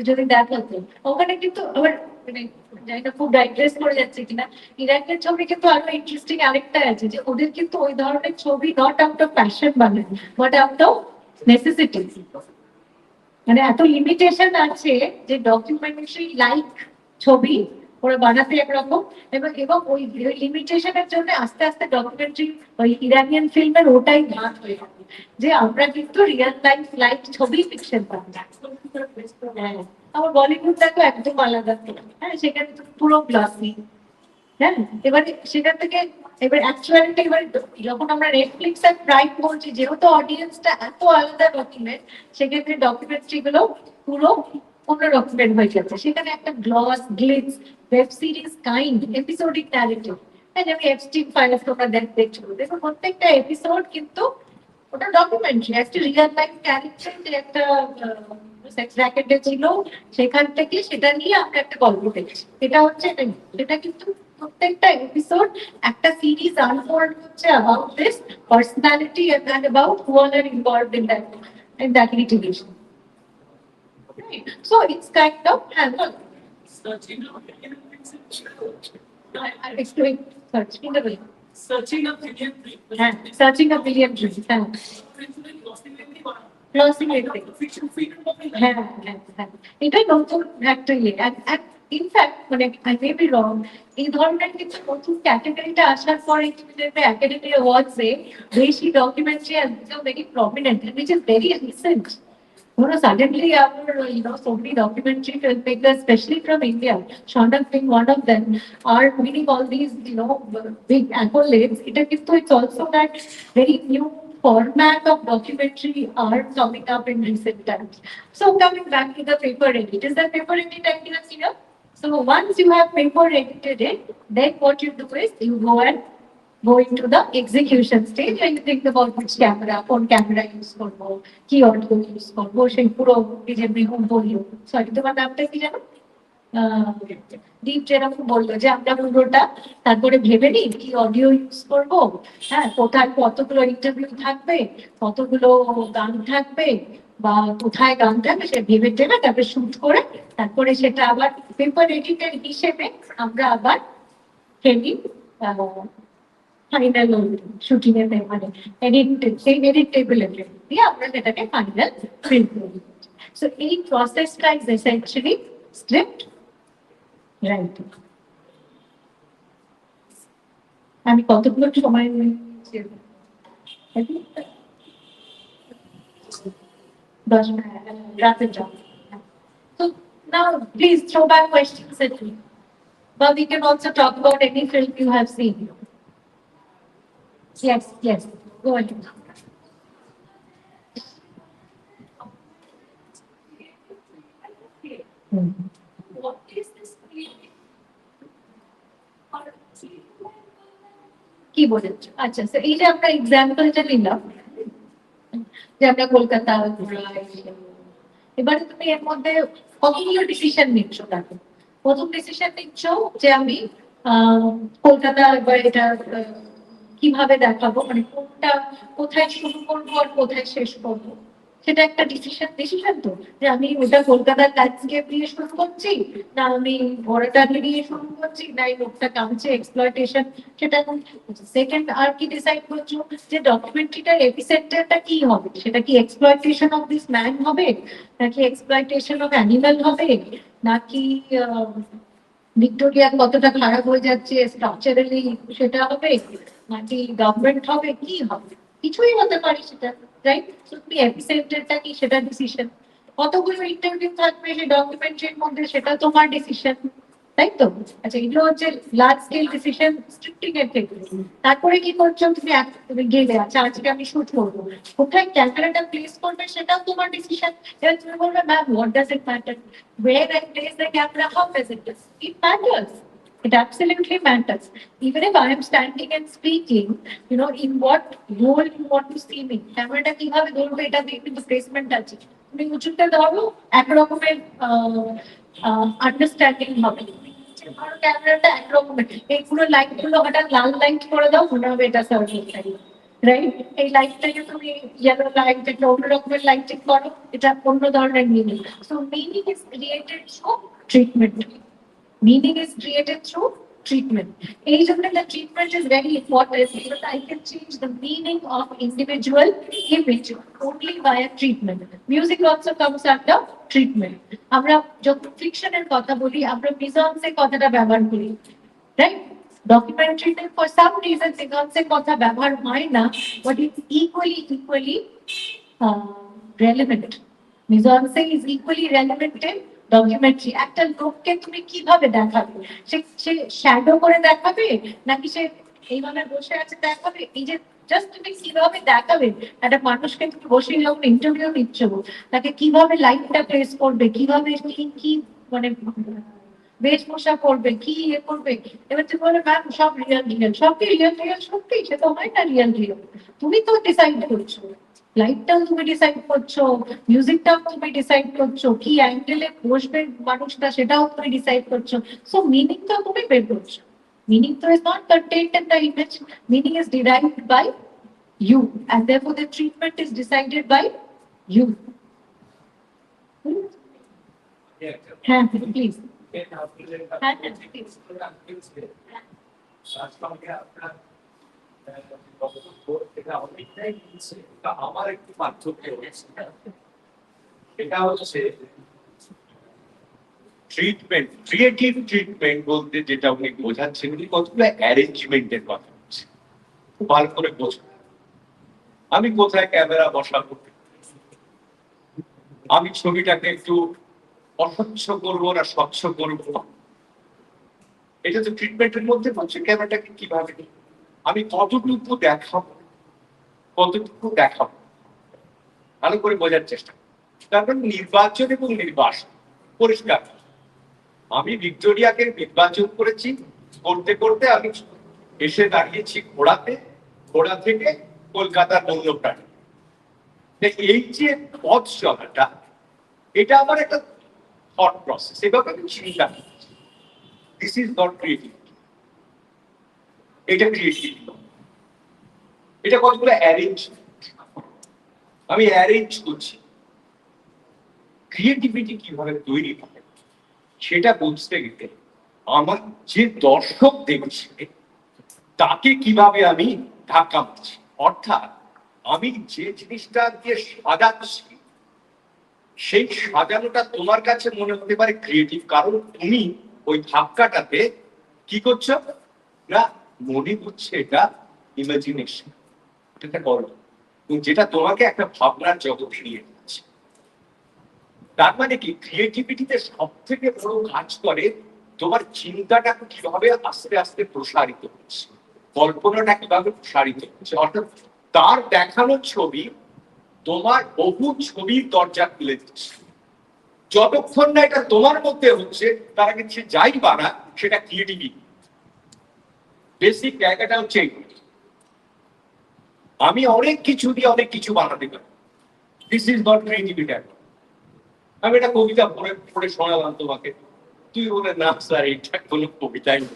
যদি দেখো তো ওখানে কিন্তু আবার মানে জানি না খুব ডাইগ্রেস করে যাচ্ছে কিনা, ইরাকের ছবি কিন্তু আরো ইন্টারেস্টিং আরেকটা আছে, যে ওদের কিন্তু ওই ধরনের ছবি নট আউট অফ প্যাশন বানায়, বাট আউট অফ নেসেসিটি। মানে এত লিমিটেশন আছে যে ডকুমেন্টারি লাইক ছবি ওরা বানাতে একরকম, এবং এবং ওই লিমিটেশনের জন্য আস্তে আস্তে ডকুমেন্টারি ওই ইরানিয়ান ফিল্মের ওটাই ঘাত হয়ে গেল, যে আমরা কিন্তু রিয়েল লাইফ ছবি ফিকশন পাচ্ছি। হ্যাঁ, আমার বলিউডটা তো একদম আলাদা। হ্যাঁ, সেখানে তো পুরো গ্লাসি। হ্যাঁ, এবারে সেখান থেকে এবার অ্যাকচুয়ালিটি, এবার যখন আমরা নেটফ্লিক্স আর প্রাইম বলছি, যেহেতু অডিয়েন্সটা এত আলাদা রকমের, সেক্ষেত্রে ডকুমেন্টারি গুলো পুরো অন্য রকমের হয়ে যাচ্ছে। সেখানে একটা gloss glitch web series kind episodic narrative, হ্যাঁ, যেমন এপস্টিন ফাইলস তোমরা দেখছো, দেখো প্রত্যেকটা এপিসোড কিন্তু ওটা ডকুমেন্টারি, একটা রিয়েল লাইফ ক্যারেক্টার যে একটা সেক্স র্যাকেটে ছিল, সেখান থেকে সেটা নিয়ে আমরা একটা গল্প দেখছি। এটা হচ্ছে এটা কিন্তু প্রত্যেকটা এপিসোড একটা সিরিজ আনফোল্ড হচ্ছে about this personality and about who are involved in that litigation. So it's kind of I'll explain. Searching a billion. Searching a billion dreams. Searching a billion dreams. Losing everything. Fiction freedom of হ্যাঁ, এটাই নতুন একটা ইয়ে। In fact মানে I may be wrong, এই ধরনের কিছু নতুন ক্যাটাগরিটা আসার পরে একাডেমি অ্যাওয়ার্ডসে বেশি documentary has become very prominent, which is very recent. Suddenly so many documentary filmmakers, especially from India, Shonda being one of them, are winning all these, big accolades. It's also that very new format of documentary art coming up in recent times. So coming back to the paper edit, is that paper edit idea here? So once you have paper edited it, then what you do is you go into the execution stage and you think about which camera, phone camera use করবো, কি audio use করবো, সেই পুরো যে বললো, sorry তোমার নামটা কি জানো? দীপ যেরকম বললো যে আমরা পুরোটা তারপরে ভেবে নিই কি অডিও ইউজ করবো, হ্যাঁ, কোথায় কতগুলো ইন্টারভিউ থাকবে, কতগুলো গান থাকবে, বা কোথায় গান থাকবে, সে ভেবে টেবে তারপরে শুট করে, তারপরে সেটা আবার পেপার এডিটের হিসেবে আমরা আবার হেভি ফাইনাল শুটিং এর মানে এডিট টেবিল দিয়ে আমরা সেটাকে ফাইনাল প্রিন্ট করি। সো এই প্রসেসটা ইজ এসেনশিয়ালি স্ক্রিপ্ট রাইটিং। আমি কতগুলো সময় নিয়েছি? 10 মিনিট, রাতের job. So now please throw back questions at me. But we can also talk about any film you have seen. Yes, go ahead. What is this? কি বলেছ? আচ্ছা, এই যে আমরা এক্সাম্পলটা নিলাম, যে আমরা কলকাতা ঘোরাই, এবারে তুমি এর মধ্যে কতগুলো ডিসিশন নিচ্ছ? দেখো, প্রথম ডিসিশন নিচ্ছ যে আমি কলকাতা এবার এটা কিভাবে দেখাবো, মানে কোনটা কোথায় শুরু করবো আর কোথায় শেষ করবো, সেটা একটা ডিসিশন তো, যে আমি ওটা কলকাতার ল্যান্ডস্কেপ দিয়ে শুরু করছি, না আমি ঘোড়াটাকে দিয়ে শুরু করছি, না এই লোকটা কামছে এক্সপ্লয়টেশন, সেটা। সেকেন্ড আর কি ডিসাইড করছো যে ডকুমেন্টারিটার এপিসেন্টারটা কি হবে, সেটা কি এক্সপ্লয়টেশন অফ দিস ম্যান হবে, নাকি এক্সপ্লয়টেশন অফ অ্যানিমাল হবে, নাকি ভিক্টোরিয়া কতটা খারাপ হয়ে যাচ্ছে স্ট্রাকচারালি সেটা হবে, নাকি গভর্নমেন্ট হবে, কি হবে, কিছুই হতে পারে সেটা, রাইট? সো তুমি এপিসেন্টারটা কি সেটা ডিসিশন, কতগুলো ইন্টারভিউ থাকবে সেই ডকুমেন্টারির মধ্যে সেটা তোমার ডিসিশন, তাই তো? আচ্ছা, এগুলো হচ্ছে লার্জ স্কেল ডিসিশন স্ক্রিপ্টিং এর ক্ষেত্রে। তারপরে কি করছো তুমি গেলে, আচ্ছা আজকে আমি শুট করবো, কোথায় ক্যামেরাটা প্লেস করবে সেটাও তোমার ডিসিশন। এবার তুমি বলবে ma'am what does it matter, where I place the camera, how does it? It matters. It absolutely matters. Even if I am standing and speaking, in what role you want to see me, ক্যামেরাটা কিভাবে ধরবে এটা দিয়ে কিন্তু placement আছে। তুমি উঁচুতে ধরো, একরকমের আন্ডারস্ট্যান্ডিং হবে, ধরো ক্যামেরাটা একরকমের, এই পুরো লাইট গুলো হঠাৎ লাল লাইট করে দাও, মনে হবে এটা সার্ভিস লাইট, রাইট? এই লাইটটাকে তুমি ইয়েলো লাইট, একটা অন্য রকমের লাইটিং করো, এটা অন্য ধরনের meaning. So meaning is created through treatment, meaning is created through treatment. এই জন্য the treatment is very important because I can change the meaning of individual image only via treatment. Music also comes under treatment. আমরা যখন fiction এর কথা বলি আমরা mise-en-scène এর কথাটা ব্যবহার করি, right? Documentary for some reason mise-en-scène এর কথা ব্যবহার হয় না, but it's equally relevant. Mise-en-scène is equally relevant in documentary. একটা লোককে তুমি কিভাবে দেখাবে, সে শ্যাডো করে দেখাবে নাকি সে এইভাবে বসে আছে দেখাবে, এই যে জাস্ট তুমি কিভাবে দেখাবে একটা মানুষকে, তুমি বসে যখন ইন্টারভিউ নিচ্ছ তাকে কিভাবে লাইটটা প্লেস করবে, কিভাবে কি মানে বেশভূষা করবে, কি করবে, এবার তুমি বলে ম্যাম সব রিয়েল সবকে রিয়েল সত্যি, সে তো হয় না রিয়েল তুমি তো ডিসাইড করছো, লাইটটাও তুমি ডিসাইড করছো, মিউজিকটাও তুমি ডিসাইড করছো, কি অ্যাঙ্গেলে বসবে মানুষটা সেটাও তুমি ডিসাইড করছো, সো মিনিং তো তুমি বের করছো। Meaning so is not contained in the image, meaning is derived by you and therefore the treatment is decided by you. হ্যাঁ প্লিজ আমার একটু পার্থক্য এটা হচ্ছে ট্রিটমেন্ট, ক্রিয়েটিভ ট্রিটমেন্ট বলতে যেটা উনি বোঝাচ্ছেন উনি কতগুলো অ্যারেঞ্জমেন্টের কথা বলছেন, খুব ভালো করে বোঝেন। আমি কোথায় ক্যামেরা বসাবো, আমি ছবিটাকে একটু অস্বচ্ছ করবো না স্বচ্ছ করবো, এটা তো ট্রিটমেন্টের মধ্যে বলছে। ক্যামেরাটাকে কিভাবে আমি কতটুকু দেখাবো ভালো করে বোঝার চেষ্টা। তারপর নির্বাচন এবং নির্বাসন পরিষ্কার। আমি ভিক্টোরিয়াকে নির্বাচন করেছি, করতে করতে আমি এসে দাঁড়িয়েছি ঘোড়া থেকে কলকাতার অন্য প্রাণী। এই যে পথ চলাটা এটা আমার একটা থট প্রসেস, এভাবে আমি চিন্তা করছি। দিস ইজ নট ক্রিয়েটিভিটি, এটা ক্রিয়েটিভিটি। এটা কতগুলো অ্যারেঞ্জমেন্ট, আমি অ্যারেঞ্জ করছি। ক্রিয়েটিভিটি কিভাবে তৈরি হবে সেটা বুঝতে গেলে আমার যে দর্শক দেখছে তাকে কিভাবে আমি ধাক্কা মারছি, অর্থাৎ আমি যে জিনিসটা দিয়ে সাজাচ্ছি সেই সাজানোটা তোমার কাছে মনে হতে পারে ক্রিয়েটিভ, কারণ তুমি ওই ধাক্কাটাতে কি করছো না মনে হচ্ছে এটা ইমাজিনেশন, এটা করো, যেটা তোমাকে একটা ভাবনার জগতে নিয়ে যাচ্ছে। তার মানে কি ক্রিয়েটিভিটিতে সব থেকে বড় কাজ করে তোমার চিন্তাটা কিভাবে আস্তে আস্তে প্রসারিত হচ্ছে, কল্পনাটা কিভাবে প্রসারিত হচ্ছে, অর্থাৎ তার দেখানো ছবি তোমার বহু ছবির দরজা খুলে দিচ্ছে। যতক্ষণ না এটা তোমার মধ্যে হচ্ছে তার আগে সে যাই বানা সেটা ক্রিয়েটিভিটি। বেসিক জায়গাটা হচ্ছে আমি অনেক কিছু দিয়ে অনেক কিছু বানাতে পারি, দিস ইজ নট ক্রিয়েটিভিটি। আমি একটা কবিতা পড়ে শোনালাম তোমাকে, তুই বলে না স্যার এটা কোনো কবিতাই না।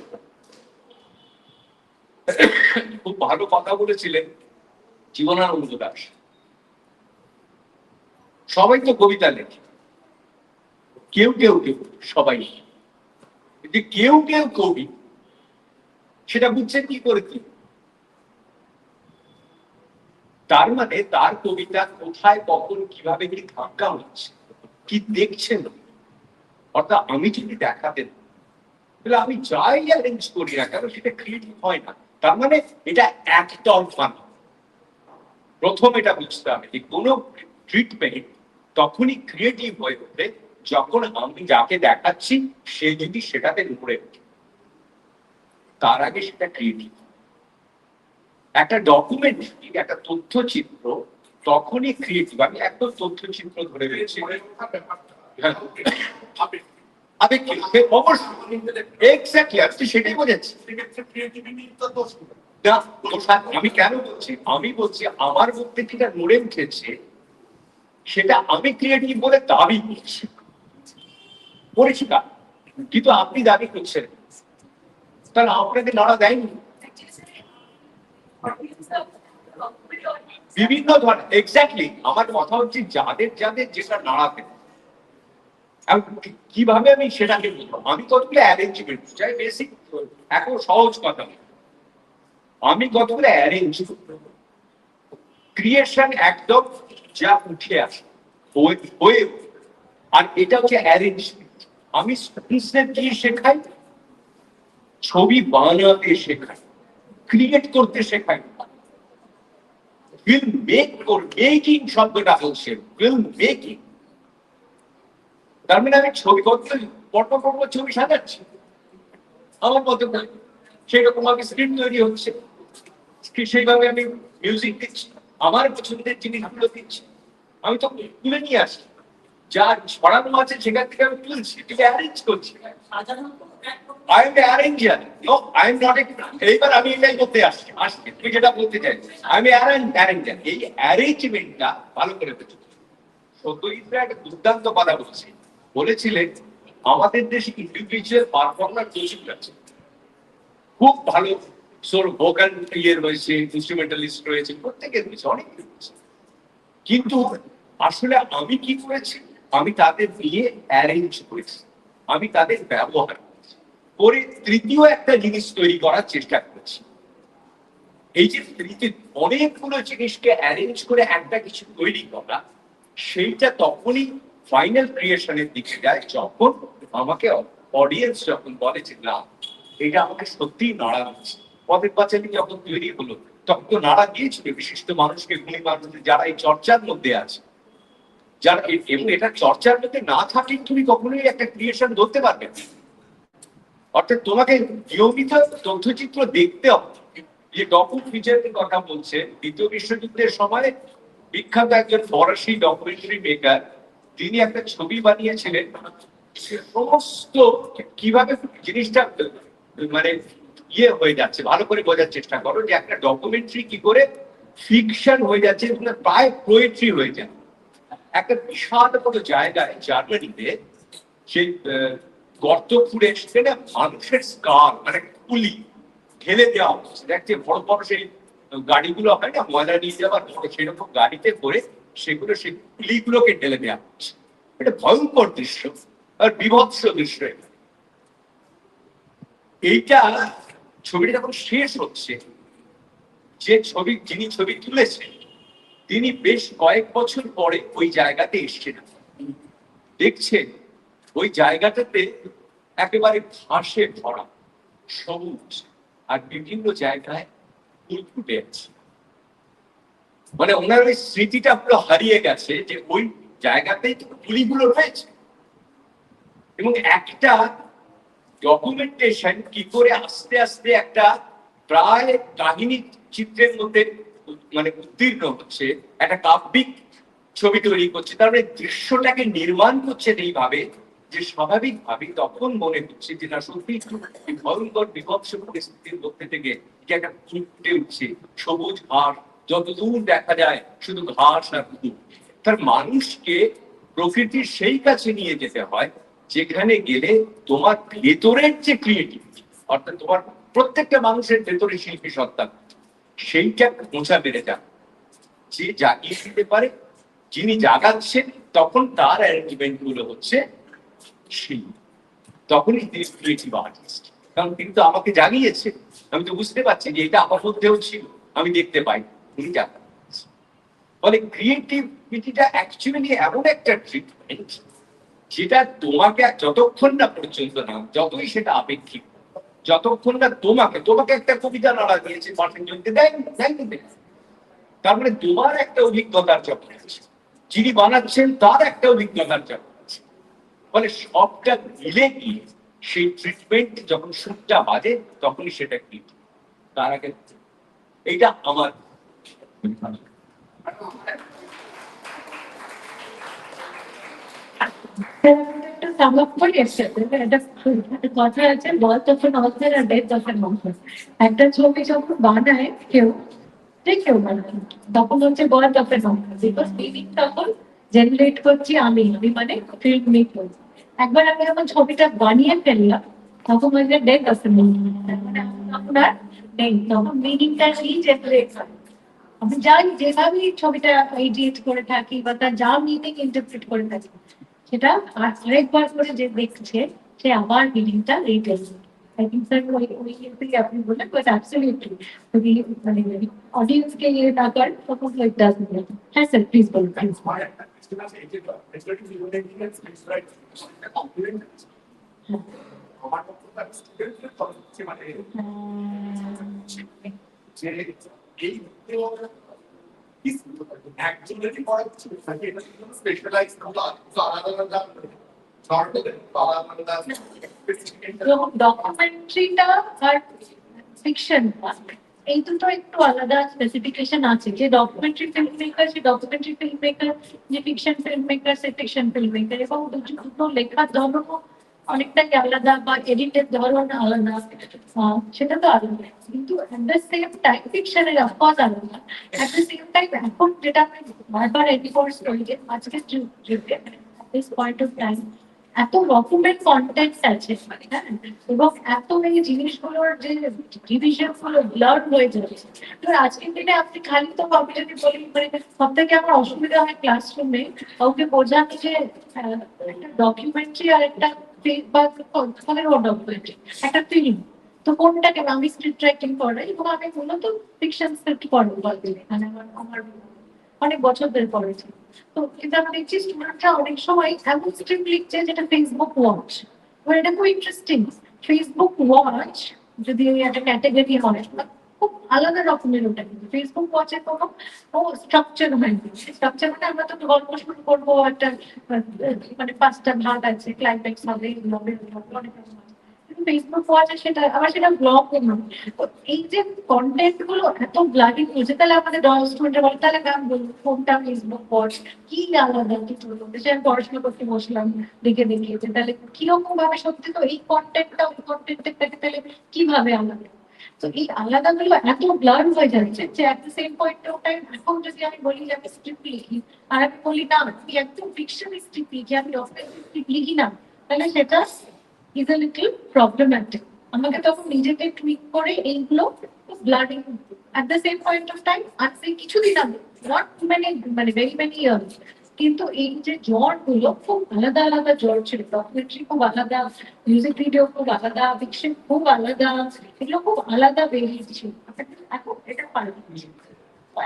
খুব ভালো কথা বলেছিলেন জীবনানন্দ দাস। সবাই তো কবিতা লেখে, কেউ সবাই, যে কেউ কবি সেটা বুঝছেন কি করে কি? তার মানে তার কবিতা কোথায় কখন কিভাবে কি ধাক্কা হচ্ছে কি দেখছেন, অর্থাৎ আমি যদি দেখাতে তাহলে আমি যাই অ্যারেঞ্জ করি না কেন সেটা ক্রিয়েটিভ হয় না। তার মানে এটা একতরফা না। প্রথম এটা বুঝতে হবে যে কোনো ট্রিটমেন্ট তখনই ক্রিয়েটিভ হয়ে ওঠে যখন আমি যাকে দেখাচ্ছি সে যদি সেটাতে নড়ে ওঠে, তার আগে সেটা ক্রিয়েটিভ। একটা ডকুমেন্টারি, একটা তথ্যচিত্র তখনই ক্রিয়েটিভ। আমি একটা তথ্যচিত্র ধরে রয়েছি, সেটাই বোঝাচ্ছি। আমি কেন বলছি, আমি বলছি আমার মধ্যে যেটা নড়ে উঠেছে সেটা আমি ক্রিয়েটিভ বলে দাবি করছি, পরিষ্কার। কিন্তু আপনি দাবি করছেন, তাহলে আপনাকে নাড়া দেয়নি বিভিন্ন ধরনের। এক্স্যাক্টলি আমার কথা হচ্ছে যাদের যেটা নাড়াতে কিভাবে আমি সেটাকে বলবো, আমি কতগুলো অ্যারেঞ্জমেন্ট চাই, বেসিক এখন সহজ কথা, আমি কতগুলো অ্যারেঞ্জ ক্রিয়েশন একদম যা উঠে আসে হয়ে, আর এটা হচ্ছে অ্যারেঞ্জমেন্ট। আমি স্টুডেন্টসদের কি শেখাই, ছবি বানাতে শেখাই, ক্রিয়েট করতে শেখাই। ফিল্ম মেকিং শব্দটা হচ্ছে ফিল্ম মেকিং, তার মানে আমি ছবি করতে পর্ব ছবি সাজাচ্ছি আমার মতো করে, সেরকম আমি স্ক্রিন তৈরি হচ্ছে, সেইভাবে আমি মিউজিক দিচ্ছি, আমার পছন্দের জিনিসগুলো দিচ্ছি, আমি তো তুলে নিয়ে আসি, যা ছড়ানো আছে সেখান থেকে আমি তুলছি, এটাকে অ্যারেঞ্জ করছি। I am the arranger. No, I am not a... এইবার আমি এটাই করতে আসছি, তুই যেটা বলতে চাই, আমি অ্যারেঞ্জার। এই অ্যারেঞ্জমেন্টটা ভালো করে বুঝুন। সত্যজিৎরা একটা দুর্দান্ত কথা বলেছিলেন, আমাদের দেশে ইন্ডিভিজুয়াল পারফর্মার প্রচুর আছে, খুব ভালো ভোকাল ইয়ে রয়েছে, ইনস্ট্রুমেন্টালিস্ট রয়েছে, প্রত্যেকের রয়েছে, অনেক রয়েছে, কিন্তু আসলে আমি কি করেছি, আমি তাদের নিয়ে অ্যারেঞ্জ করেছি, আমি তাদের ব্যবহার করে তৃতীয় একটা জিনিস তৈরি করার চেষ্টা করছি। এই যে তৃতীয় অনেকগুলো জিনিসকে অ্যারেঞ্জ করে একটা কিছু তৈরি করা, সেইটা তখনই ফাইনাল ক্রিয়েশনের দিকে যায় যখন আমাকে অডিয়েন্স যখন বলে যে না, এটা আমাকে সত্যিই নাড়া দিচ্ছে। পথের পাঁচালী যখন তৈরি হলো তখন তো নাড়া দিয়েছিল বিশিষ্ট মানুষকে, গুণী মানুষদের যারা এই চর্চার মধ্যে আছে, যারা এবং এটা চর্চার মধ্যে না থাকে তুমি কখনোই একটা ক্রিয়েশন ধরতে পারবে না। অর্থাৎ তোমাকে নিয়মিত তথ্যচিত্র দেখতে হবে। যে ডকু ফিচারের কথা বলছে, দ্বিতীয় বিশ্বযুদ্ধের সময় বিখ্যাত একজন ফরাসি ডকুমেন্টারি মেকার, তিনি একটা ছবি বানিয়েছিলেন, সমস্ত কিভাবে জিনিসটা মানে ইয়ে হয়ে যাচ্ছে, ভালো করে বোঝার চেষ্টা করো যে একটা ডকুমেন্টারি কি করে ফিকশন হয়ে যাচ্ছে, প্রায় পোয়েট্রি হয়ে যায়। একটা বিশাল বড় জায়গায় জার্মানিতে সেই গর্ত খুঁড়ে সেখানে মানুষের স্কার মানে কুলি ঢেলে দেওয়া হচ্ছে, দেখছে বড় বড় সেই গাড়িগুলো হয় না ময়লা নিয়ে যাওয়ার বড়, সেরকম গাড়িতে করে সেগুলো সেই কুলিগুলোকে ঢেলে দেওয়া হচ্ছে। এটা ভয়ঙ্কর দৃশ্য আর বিভৎস দৃশ্য। এইটা ছবিটা যখন শেষ হচ্ছে, যিনি ছবি তুলেছেন তিনি বেশ কয়েক বছর পরে ওই জায়গাতে এসেছেন, দেখছেন ওই জায়গাটাতে একেবারে ঘাসে ভরা, সবুজ, আর বিভিন্ন জায়গায় ফুল ফুটে আছে। মানে ওনার ওই স্মৃতিটা পুরো হারিয়ে গেছে যে ওই জায়গাতেই তো ফুলগুলো রয়েছে। এবং একটা ডকুমেন্টেশন কি করে আস্তে আস্তে একটা প্রায় কাহিনী চিত্রের মধ্যে মানে উত্তীর্ণ হচ্ছে, একটা কাব্যিক ছবি তৈরি করছে, তার মানে দৃশ্যটাকে নির্মাণ করছে এইভাবে যে স্বাভাবিকভাবে তখন মনে হচ্ছে যে না সত্যি ভয়ঙ্কর বিভৎস পরিস্থিতির মধ্যে থেকে যে একটা ফুটে উঠছে সবুজ ঘাস, যতদূর দেখা যায় শুধু ঘাস আর ফুল। তার মানুষকে প্রকৃতির সেই কাছে নিয়ে যেতে হয় যেখানে গেলে তোমার ভেতরের যে ক্রিয়েটিভিটি, অর্থাৎ তোমার প্রত্যেকটা মানুষের ভেতরে শিল্পী সত্তা, সেইটা মোছা বেড়ে যাবে। যে জাগিয়ে দিতে পারে, যিনি জাগাচ্ছেন তখন তার অ্যারেঞ্জমেন্ট গুলো হচ্ছে শিল্পী, তখনই তিনি ক্রিয়েটিভ আর্টিস্ট। কারণ তিনি তো আমাকে জাগিয়েছে, আমি তো বুঝতে পারছি যে এটা আমার মধ্যেও ছিল, আমি দেখতে পাই তিনি জাগান। ফলে ক্রিয়েটিভিটিটা অ্যাকচুয়ালি এমন একটা ট্রিটমেন্ট যেটা তোমাকে যতক্ষণ না পর্যন্ত না, যতই সেটা আপেক্ষিক, যতক্ষণ না তোমাকে একটা কবিতা নাড়া দিয়েছে পাঠকজনকে দেয়নি, তার মানে তোমার একটা অভিজ্ঞতার চক্র আছে, যিনি বানাচ্ছেন তার একটা অভিজ্ঞতার চক্র আছে। ফলে সবটা মিলে গিয়ে সেই ট্রিটমেন্ট যখন সুরটা বাজে তখনই সেটা কি তার আগে এইটা আমার একটা সাম আপ করে একটা কথা আছে, বার্থ অফ অ্যান অথর আর ডেথ অফ অ্যান অথর। একটা ছবি যখন বানায় কেউ, যে কেউ বানায়, তখন হচ্ছে birth of an author, because meaning তখন জেনারেট করছি আমি মানে ফিল্ম মেকার। একবার আমি যখন ছবিটা বানিয়ে ফেললাম তখন হচ্ছে ডেথ অফ অ্যান অথর, মানে তখন আর নেই, তখন মিনিংটা সেই জেনারেট হয়। আমি যাই যেভাবেই ছবিটা এডিট করে থাকি বা তার যা মিনিং ইন্টারপ্রেট করে থাকি, সেটা আরেকবার করে যে দেখছে সে আবার ফিলিংটা রিটেল। আই থিঙ্ক স্যার ওই ক্ষেত্রে আপনি বললেন বাট অ্যাবসলিউটলি যদি মানে অডিয়েন্সকে ইয়ে না করেন তখন ইট ডাজন্ট ম্যাটার। হ্যাঁ স্যার প্লিজ বলুন প্লিজ। আমার একটা question আছে, এই যে legislative union speech right, একটা compliment আছে। আমার বক্তব্য আমি স্টুডেন্টদের তরফ থেকে মানে যে এই একজনেরই করা উচিত নাকি এটা স্পেশালাইজ করা আলাদা আলাদা আলাদা ডকুমেন্টারিটা আর ফিকশন এই দুটো একটু আলাদা স্পেসিফিকেশন আছে। যে ডকুমেন্টারি ফিল্ম মেকার সে ডকুমেন্টারি ফিল্ম মেকার, যে ফিকশন ফিল্ম মেকার সে ফিকশন ফিল্ম মেকার, এবং দুটো লেখার ধরনও অনেকটাই আলাদা বা এডিটের ধরন আলাদা, সেটা তো আলাদা। কিন্তু অ্যাট দ্য সেম টাইম ফিকশনের অফকোর্স আলাদা। অ্যাট দ্য সেম টাইম এখন যেটা আমি বারবার এনফোর্স করি যে আজকের যুগে দিস পয়েন্ট অফ টাইম এত রকমের কন্টেন্ট আছে, হ্যাঁ, এবং এত এই জিনিসগুলোর যে ডিভিশন গুলো ব্লার হয়ে যাচ্ছে। তো আজকের দিনে আপনি খালি তো আমি যদি বলি মানে সব থেকে আমার অসুবিধা হয় ক্লাসরুমে কাউকে বোঝানো যে একটা ডকুমেন্টারি আর একটা ডকুমেন্টারি একটা ফিল্ম, তো কোনটাকে আমি স্ক্রিপ্ট রাইটিং করাই এবং আমি মূলত ফিকশন স্ক্রিপ্ট পড়ি এখানে আমার অনেক বছর ধরে পড়েছি। তো কিন্তু আমি দেখছি স্টুডেন্টরা অনেক সময় এমন স্ক্রিপ্ট লিখছে যেটা ফেসবুক ওয়াচ, এবার এটা খুব ইন্টারেস্টিং। ফেসবুক ওয়াচ যদি একটা ক্যাটাগরি হয় খুব আলাদা রকমের ওটা, কিন্তু ফেসবুক ওয়াচে কোনো স্ট্রাকচার হয়নি। স্ট্রাকচার মানে আমরা তো গল্প শুরু করবো একটা মানে 5টা ভাগ আছে, ক্লাইম্যাক্স হবে, ব্লগের অনেক রকম আছে। ফেসবুক ওয়াচে সেটা আবার সেটা ব্লগ নয়। তো এই যে কন্টেন্ট গুলো এত ব্লাডি হয়েছে, তাহলে আমাদের স্টুডেন্ট বলে তাহলে ম্যাম বলুন কোনটা ফেসবুক ওয়াচ, কি আলাদা কিছু বলতে সে আমি পড়াশোনা করতে বসলাম দেখে দেখিয়েছে, তাহলে কিরকম ভাবে সত্যি তো এই কন্টেন্টটা ওই কন্টেন্টের থেকে তাহলে কিভাবে আলাদা। তো এই আলাদা গুলো এত ব্লার হয়ে যাচ্ছে যে at the same point of time এখন যদি আমি বলি যে আমি স্ক্রিপ্ট লিখি আর আমি বলি না আমি একদম ফিকশন স্ক্রিপ্ট লিখি, আমি ডকুমেন্টারি স্ক্রিপ্ট লিখি না, তাহলে সেটা is a little problematic. আমাকে তখন নিজেকে টুইক করে এইগুলো ব্লাডিং at the same point of time আজকে কিছুদিন আগে not মানে very many years, কিন্তু এই যে জ্বর গুলো খুব আলাদা আলাদা জ্বর ছিল, ডকুমেন্টারি খুব আলাদা, মিউজিক ভিডিও খুব আলাদা, ফিকশন খুব আলাদা, এগুলো খুব আলাদা বেরিয়েছিল। এখন এটা পাল্টেছে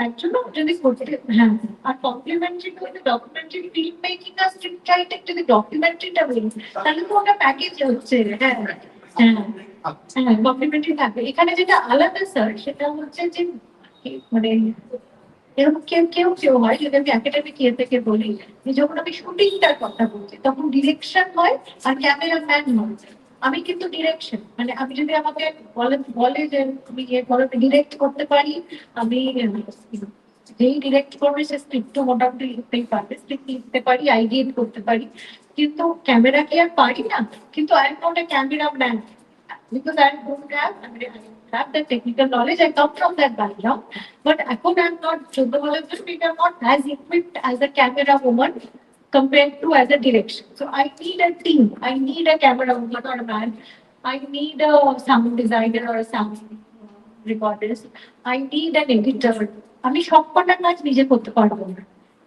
একচুয়ালি যদি করতে, হ্যাঁ। আর কমপ্লিমেন্টারি হইতে ডকুমেন্টারি ফিল্ম মেকিং আর স্ক্রিপ্ট রাইটিং যদি ডকুমেন্টারিটা বলি তাহলে তো ওটা প্যাকেজ হচ্ছে, হ্যাঁ হ্যাঁ হ্যাঁ কমপ্লিমেন্টারি থাকবে। এখানে যেটা আলাদা স্যার সেটা হচ্ছে যে মানে এরকম কেউ কেউ কেউ হয়, যদি আমি একাডেমিক ইয়ে থেকে বলি যে যখন আমি শুটিংটার কথা বলছি তখন ডিরেকশন হয় আর ক্যামেরাম্যান হয়। আমি কিন্তু ডিরেকশন মানে আমি যদি আমাকে বলে যে তুমি ইয়ে করো ডিরেক্ট করতে পারি, আমি যেই ডিরেক্ট করবে সে স্ক্রিপ্টও মোটামুটি লিখতেই পারবে, স্ক্রিপ্ট লিখতে পারি, আইডিয়েট করতে পারি, কিন্তু ক্যামেরা কি আর পারি না। কিন্তু I am not a cameraman because I don't have, I mean, I have the technical knowledge. I come from that background, but এখন I'm not, I'm not as equipped as a camera woman compared to as a direction. So I need a team. I need a camera woman or a man. I need a sound designer or a sound recordist. I need an editor. আমি সবকটা কাজ নিজে করতে পারবো না।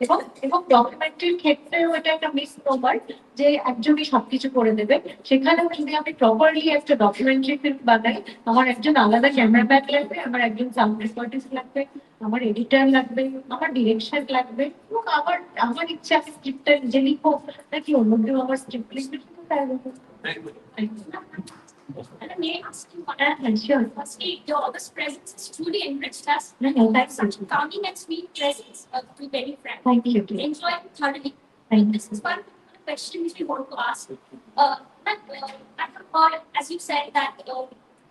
এবং এবং ডকুমেন্টারির ক্ষেত্রেও এটা একটা মিসনোমার যে একজনই সবকিছু করে দেবে। সেখানেও যদি আমি প্রপারলি একটা ডকুমেন্টারি ফিল্ম বানাই আমার একজন আলাদা ক্যামেরাম্যান লাগবে, আমার একজন সাউন্ড রেকর্ডিস্ট লাগবে, আমার এডিটর লাগবে, আমার ডিরেকশন লাগবে, এবং আমার আমার ইচ্ছা আমি স্ক্রিপ্টটা নিজে লিখবো নাকি অন্য কেউ আমার স্ক্রিপ্ট লিখবে কিন্তু তাই And may I ask you one sure. firstly, your august presence has truly enriched us. That's Such calming and sweet presence, to be very frank. Thank you. Enjoy it thoroughly. Thank you. This is one question which we want to ask. I have heard, as you said, that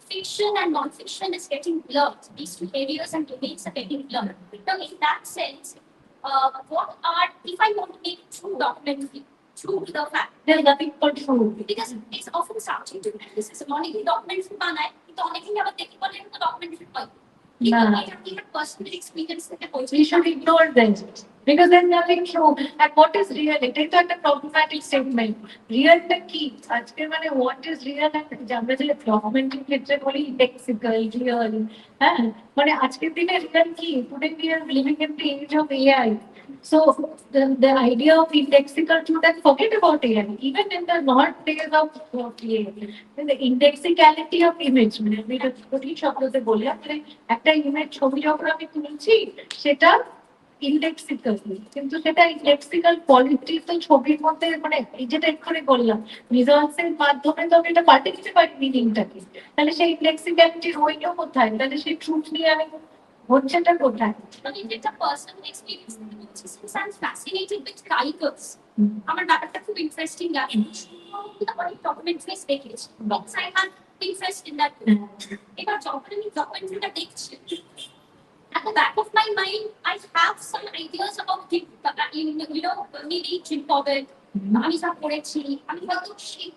fiction and non-fiction is getting blurred. These two areas and domains are getting blurred. Now, in that sense, what are, if I want to make true documentary, true to the fact, There's nothing but true. because it's often subject to this is a অনেকেই documentary বানায় কিন্তু অনেকেই আবার দেখি বলে এটা documentary হয়। না। এটা personal experience থেকে বলছি। We should ignore them. Because then nothing true. And what is real? এটাই তো একটা problematic statement. রিয়েলটা কি? আজকে মানে what is real and আমরা যে ডকুমেন্টের ক্ষেত্রে বলি lexical, real, হ্যাঁ? মানে আজকের দিনে real কি? Today we are living in the age of AI. So the idea of indexical truth, and forget about AI. Even in the not days of AI, the indexicality of image, মানে আমি এটা কঠিন শব্দতে বলি, মানে একটা image ছবি যখন আমি তুলছি সেটা ইন্ডেক্সিক্যাল, কিন্তু সেটা ইন্ডেক্সিক্যাল কোয়ালিটি তো ছবির মধ্যে মানে এই যেটা এক্ষুনি বললাম রিজাল্টসের মাধ্যমে তো আমি এটা পাল্টে দিতে পারি মিনিংটাকে, তাহলে সেই ইন্ডেক্সিক্যালিটি রইল কোথায়, তাহলে সেই ট্রুথ নিয়ে আমি হচ্ছেটা কোথায়? মানে এটা personal experience since I'm fascinated with characters. আমার ব্যাপারটা খুব ইন্টারেস্টিং লাগে। অনেক ডকুমেন্টারিজ দেখেছি। I have interest in that. এবার যখন আমি ডকুমেন্টারিটা দেখছি, at the back of my mind, I have some ideas about the, maybe Jim Corbett, আমি যা পড়েছি, আমি হয়তো সেই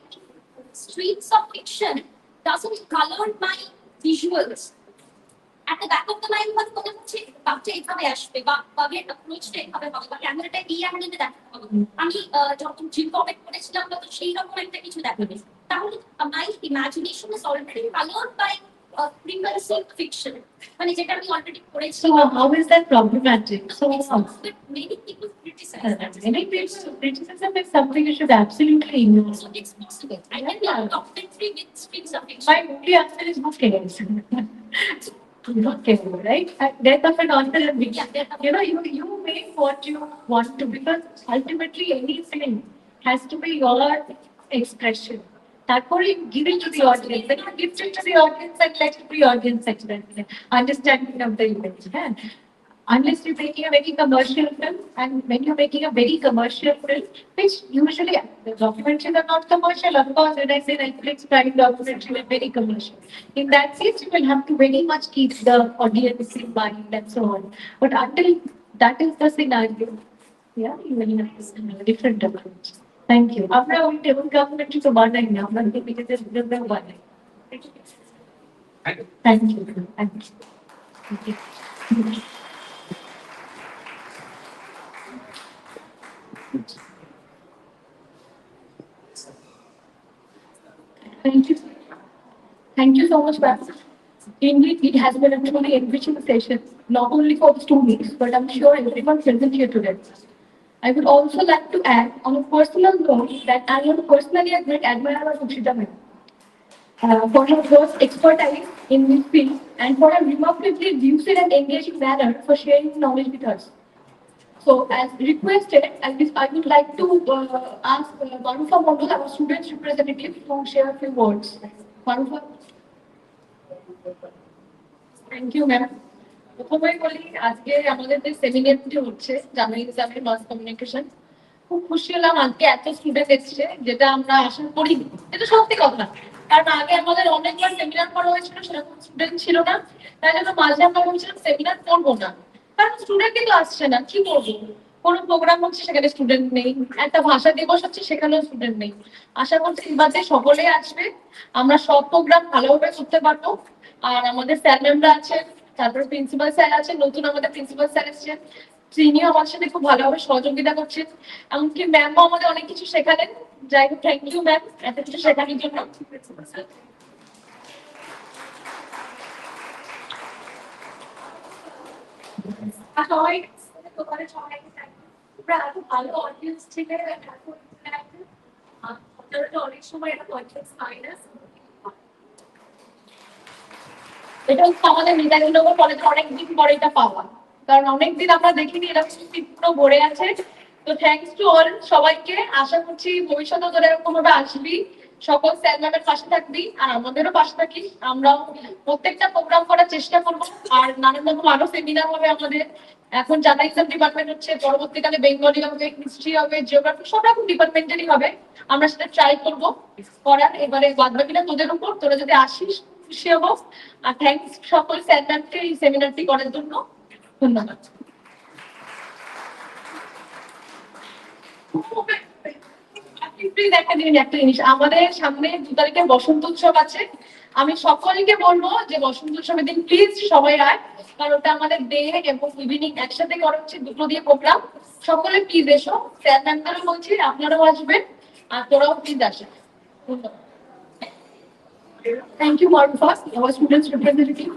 streets of fiction doesn't color my visuals. At the back of the mind, হয়তো মনে হচ্ছে বাচ্চা এইভাবে আসবে বা বাবের অ্যাপ্রোচটা এইভাবে হবে বা ক্যামেরাটা এই অ্যাঙ্গেলে দেখাতে হবে। আমি যখন জিম কবেট করেছিলাম তখন সেই রকম একটা কিছু দেখাবে। তাহলে my imagination is already colored by preconceived fiction. মানে যেটা আমি অলরেডি পড়েছি। So how is that problematic? So but many people criticize that. many people criticism is something you should absolutely ignore. So it's possible. I can be a documentary with streets of fiction. My only answer is not cares. Not care, right? Death of an author, you make what you want to, because ultimately any film has to be your expression. Therefore, you give it to the audience. Then you give it to the audience and let the audience understanding of the image. Yeah? Unless you're making a very commercial film, and when you're making a very commercial film, which usually the documentaries are not commercial, of course, when I say Netflix Prime documentary is very commercial. In that case, you will have to very much keep the audience in mind and so on. But until that is the scenario, yeah, you will have a different approach. Thank you. আমরা ওই table documentary তো বানাই না, আমরা নিজেদের video বানাই। Thank you. Thank you. Thank you. Thank you. Thank you so much, ma'am. Indeed, it has been a truly enriching session, not only for the students, but I'm sure everyone present here today. I would also like to add on a personal note that I am personally a great admirer of Ukshita ma'am for her vast expertise in this field and for her remarkably lucid and engaging manner for sharing knowledge with us. So, as requested, I would like to ask Marufa Mondol, our students representative, to share a few words. Marufa. Thank you, ma'am. প্রথমেই বলি আজকে আমাদের যে সেমিনারটি হচ্ছে journalism মাস communication, খুব খুশি হলাম আজকে এত স্টুডেন্ট এসেছে, যেটা আমরা আশা করি, এটা সত্যি কথা। কারণ আগে আমাদের অনেকবার সেমিনার করা হয়েছিল, সেরকম স্টুডেন্ট ছিল না, তাই জন্য মাঝে আমরা বলছিলাম সেমিনার করবো না, কারণ স্টুডেন্ট কিন্তু আসছে না, কি করবো? কোনো প্রোগ্রাম হচ্ছে সেখানে স্টুডেন্ট নেই, একটা ভাষা দিবস হচ্ছে সেখানেও স্টুডেন্ট নেই। আশা করছি এবার যে সকলেই আসবে, আমরা সব প্রোগ্রাম ভালোভাবে করতে পারবো। আর আমাদের স্যার ম্যামরা আছেন, তারপরে প্রিন্সিপাল স্যার আছেন, নতুন আমাদের প্রিন্সিপাল স্যার এসেছেন, তিনিও আমার সাথে খুব ভালোভাবে সহযোগিতা করছেন, এমনকি ম্যামও আমাদের অনেক কিছু শেখালেন। যাই হোক, থ্যাংক ইউ ম্যাম এত কিছু শেখানোর জন্য। সবাই দোকানে সবাই এত ভালো অডিয়েন্স ছিলেন, অনেক সময় এটা কনফিডেন্স মাইনাস। এটা হচ্ছে আমাদের নেতাজিনগর কলেজে অনেকদিন পরে এটা পাওয়া, কারণ অনেকদিন আমরা দেখিনি এরকম পুরো ভরে আছে। তো থ্যাংকস টু অল সবাইকে, আশা করছি ভবিষ্যতে তোরা এরকম ভাবে আসবি, সকল স্যার ম্যামের পাশে থাকবি আর আমাদেরও পাশে থাকিস। আমরাও প্রত্যেকটা প্রোগ্রাম করার চেষ্টা করবো, আর নানান রকম আরো সেমিনার হবে আমাদের। এখন জার্নালিজম ডিপার্টমেন্ট হচ্ছে, পরবর্তীকালে বেঙ্গলি হবে, হিস্ট্রি হবে, জিওগ্রাফি, সব রকম ডিপার্টমেন্টেরই হবে, আমরা সেটা ট্রাই করবো করার। এবারে বাদ বাকিটা তোদের উপর, তোরা যদি আসিস খুশি হবো। আর থ্যাংকস সকল স্যার ম্যামকে এই সেমিনারটি করার জন্য, ধন্যবাদ। প্লিজ একটা জিনিস আমাদের সামনে 2 তারিখে বসন্ত উৎসব আছে। আমি সকলকে বলবো যে বসন্ত উৎসবের দিন প্লিজ সবাই আয়, কারণ ওটা আমাদের ডে এবং ইভিনিং একসাথে করা হচ্ছে, দুটো দিয়ে প্রোগ্রাম। সকলে প্লিজ এসো, স্যার ম্যামদেরও বলছি আপনারাও আসবেন, আর তোরাও প্লিজ আসেন। ধন্যবাদ। থ্যাংক ইউ মারুফা, আমার স্টুডেন্টস রিপ্রেজেন্টেটিভ।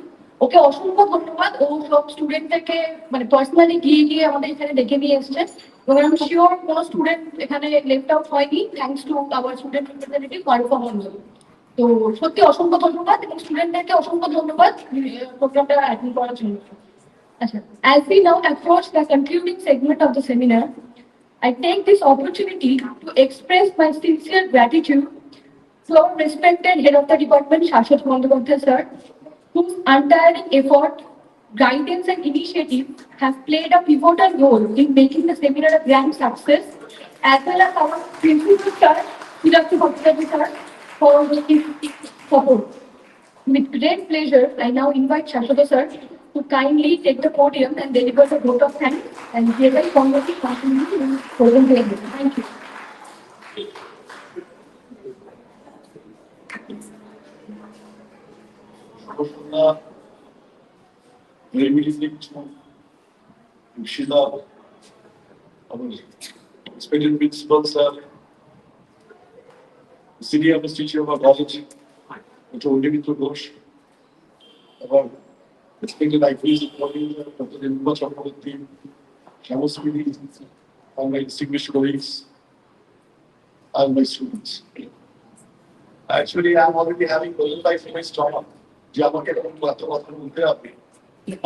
ওকে অসংখ্য ধন্যবাদ, ও সব স্টুডেন্টদেরকে মানে পার্সোনালি গিয়ে আমাদের এখানে ডেকে নিয়ে এসছে, এবং আমি শিওর কোনো স্টুডেন্ট এখানে লেফট আউট হয়নি thanks to our student representative Marufa Mondal. তো সত্যি অসংখ্য ধন্যবাদ, এবং স্টুডেন্টদেরকে অসংখ্য ধন্যবাদ প্রোগ্রামটা অ্যাটেন্ড করার জন্য। আচ্ছা, as we now approach the concluding segment of the seminar, I take this opportunity to express my sincere gratitude to our respected head of the department, Shashwat Bandyopadhyay sir, whose untiring effort, guidance and initiative have played a pivotal role in making the seminar a grand success, as well as our principal sir, Netaji sir, for his support. With great pleasure, I now invite Shashwat sir to kindly take the podium and deliver the vote of thanks and hereby formally continue in program. Thank you. Very evening to Shila, our respected principal sir, senior teacher of our college, Dr. Undimitra Ghosh, our respected IQAC coordinator, Dr. Netaji Chakraborty, Shamosmiti, and my distinguished colleagues, and my students. Actually, I'm already having qualified for my stomach. যে আমাকে এরকম কথা বলতে হবে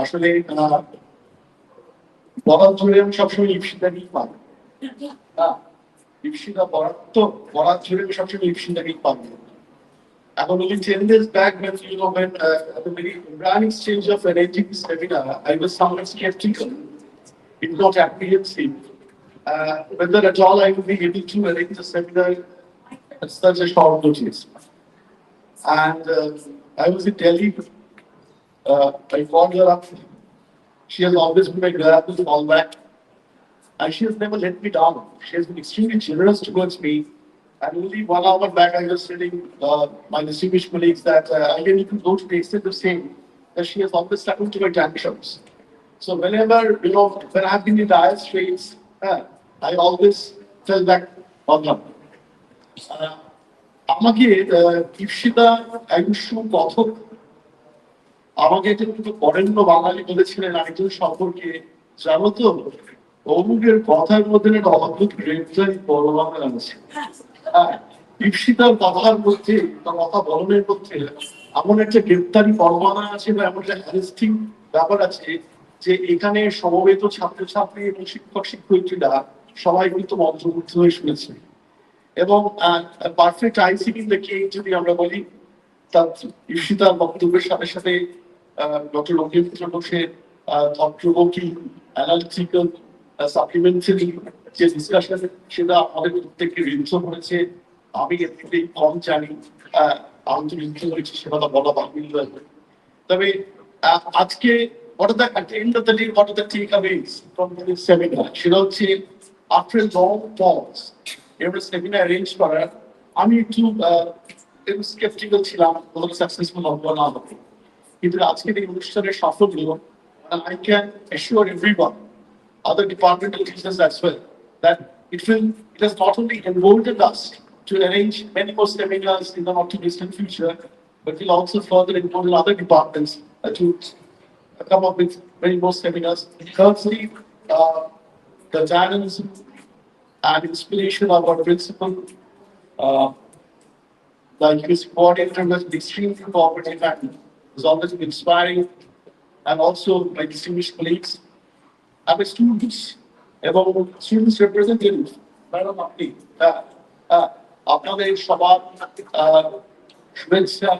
আসলে বলার জোরে আমি সবসময় ইপসিটা নিয়ে পাবো, ইপসিটা বলার জোরে আমি সবসময় ইপসিটা নিয়ে পাবো। এখন only 10 days back when at the very grand stage of arranging this seminar, I was somewhat skeptical, if not apprehensive, whether at all I would be able to arrange a seminar at such a short notice. And I was in Delhi. I called her up. She has always been my reliable fallback, and she has never let me down. She has been extremely generous towards me. And only 1 hour back, I was telling my distinguished colleagues that I can even go to the extent of saying that she has always stuck to my tantrums. So whenever, when I've been in dire straits, I always fell back on her. আমাকে ইপসিতা একজন সুকথক আমাকে এটা কিন্তু বরেণ্য বাঙালি বলেছিলেন আরেকজন সম্পর্কে, জানো তো অমুকের কথার মধ্যে একটা অদ্ভুত গ্রেপ্তারি পরমাণু আছে। ইপসিতার কথার মধ্যে বা কথা বলনের মধ্যে এমন একটা গ্রেপ্তারি পরমাণু আছে বা এমন একটা অ্যারেস্টিং ব্যাপার আছে যে এখানে সমবেত ছাত্রছাত্রী এবং শিক্ষক শিক্ষয়িত্রীরা সবাই কিন্তু মন্ত্রমুগ্ধ হয়ে শুনেছে। এবং perfect icing in the cake যদি আমরা বলি, তার ইপসিতার বক্তব্যের সাথে সাথে ডক্টর রবীন্দ্র ঘোষের থট-প্রভোকিং অ্যানালিটিক্যাল সাপ্লিমেন্টারি যে ডিসকাশন, সেটা আমাদের প্রত্যেককে ঋদ্ধ করেছে। আমি এর থেকে কম জানি, আমি তো ঋদ্ধ হয়েছি সেটা বলা বাহুল্য। তবে আজকে at the end of the day, what are the takeaways from this seminar? সেটা হচ্ছে after a long pause, এবার সেমিনার অ্যারেঞ্জ করার আমি একটু স্কেপটিক্যাল ছিলাম কতটা সাকসেসফুল হবো না হবে, কিন্তু আজকের এই অনুষ্ঠানের সাফল্য, I can assure everyone, other departmental teachers as well, that it has not only emboldened us to arrange many more seminars in the not too distant future, but will also further embolden other departments to come up with many more seminars. Thirdly, the dynamism and inspiration of our principal, the IQAC coordinator was extremely cooperative and was always inspiring, and also my distinguished colleagues and my students, এবং students representative, madam আপনি আপনাদের সবার শুভেচ্ছা,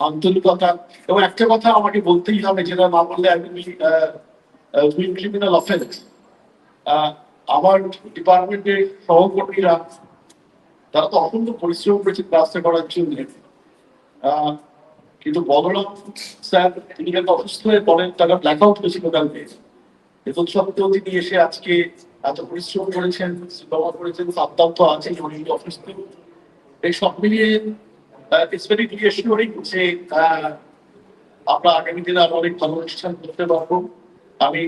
আন্তরিকতা, এবং একটা কথা আমাকে বলতেই হবে যেটা না বললে আমি ক্রিমিনাল অফেন্স। আমার ডিপার্টমেন্টের সহকর্মীরা তারা তো অত্যন্ত পরিশ্রম করেছে ক্লাসটা করার জন্য, কিন্তু বলরাম স্যার তিনি কিন্তু অসুস্থ হয়ে পড়েন, তারা ব্ল্যাক আউট হয়েছিল কালকে। এখন সত্ত্বেও তিনি এসে আজকে এত পরিশ্রম করেছেন, জমা করেছেন, সাবধান তো আছে অসুস্থ। এই সব মিলিয়ে ইটস ভেরি রিঅ্যাসিওরিং যে আমরা আগামী দিনে আরো অনেক ভালো অনুষ্ঠান করতে পারবো। আমি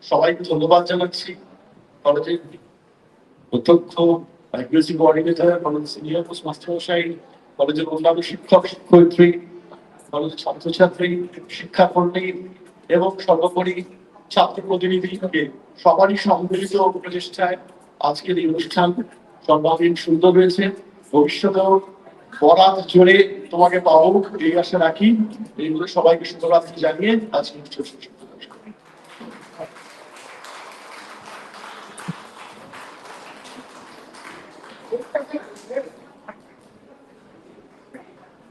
সবাইকে ধন্যবাদ জানাচ্ছি, কলেজের অধ্যক্ষ, ইউএসসি কোঅর্ডিনেটর, কলেজের সিনিয়র পোস্ট মাস্টারমশাই, কলেজের অন্যান্য শিক্ষক শিক্ষয়িত্রী, কলেজের ছাত্রছাত্রী, শিক্ষাকর্মী এবং সর্বোপরি ছাত্র প্রতিনিধিকে সবারই সম্মিলিত প্রচেষ্টায় আজকের এই অনুষ্ঠান সর্বাঙ্গীন সুন্দর হয়েছে। ভবিষ্যতেও বরাত জোরে তোমাকে পাবো এই আশা রাখি। এইগুলো সবাইকে শুভরাত্রি জানিয়ে আজকে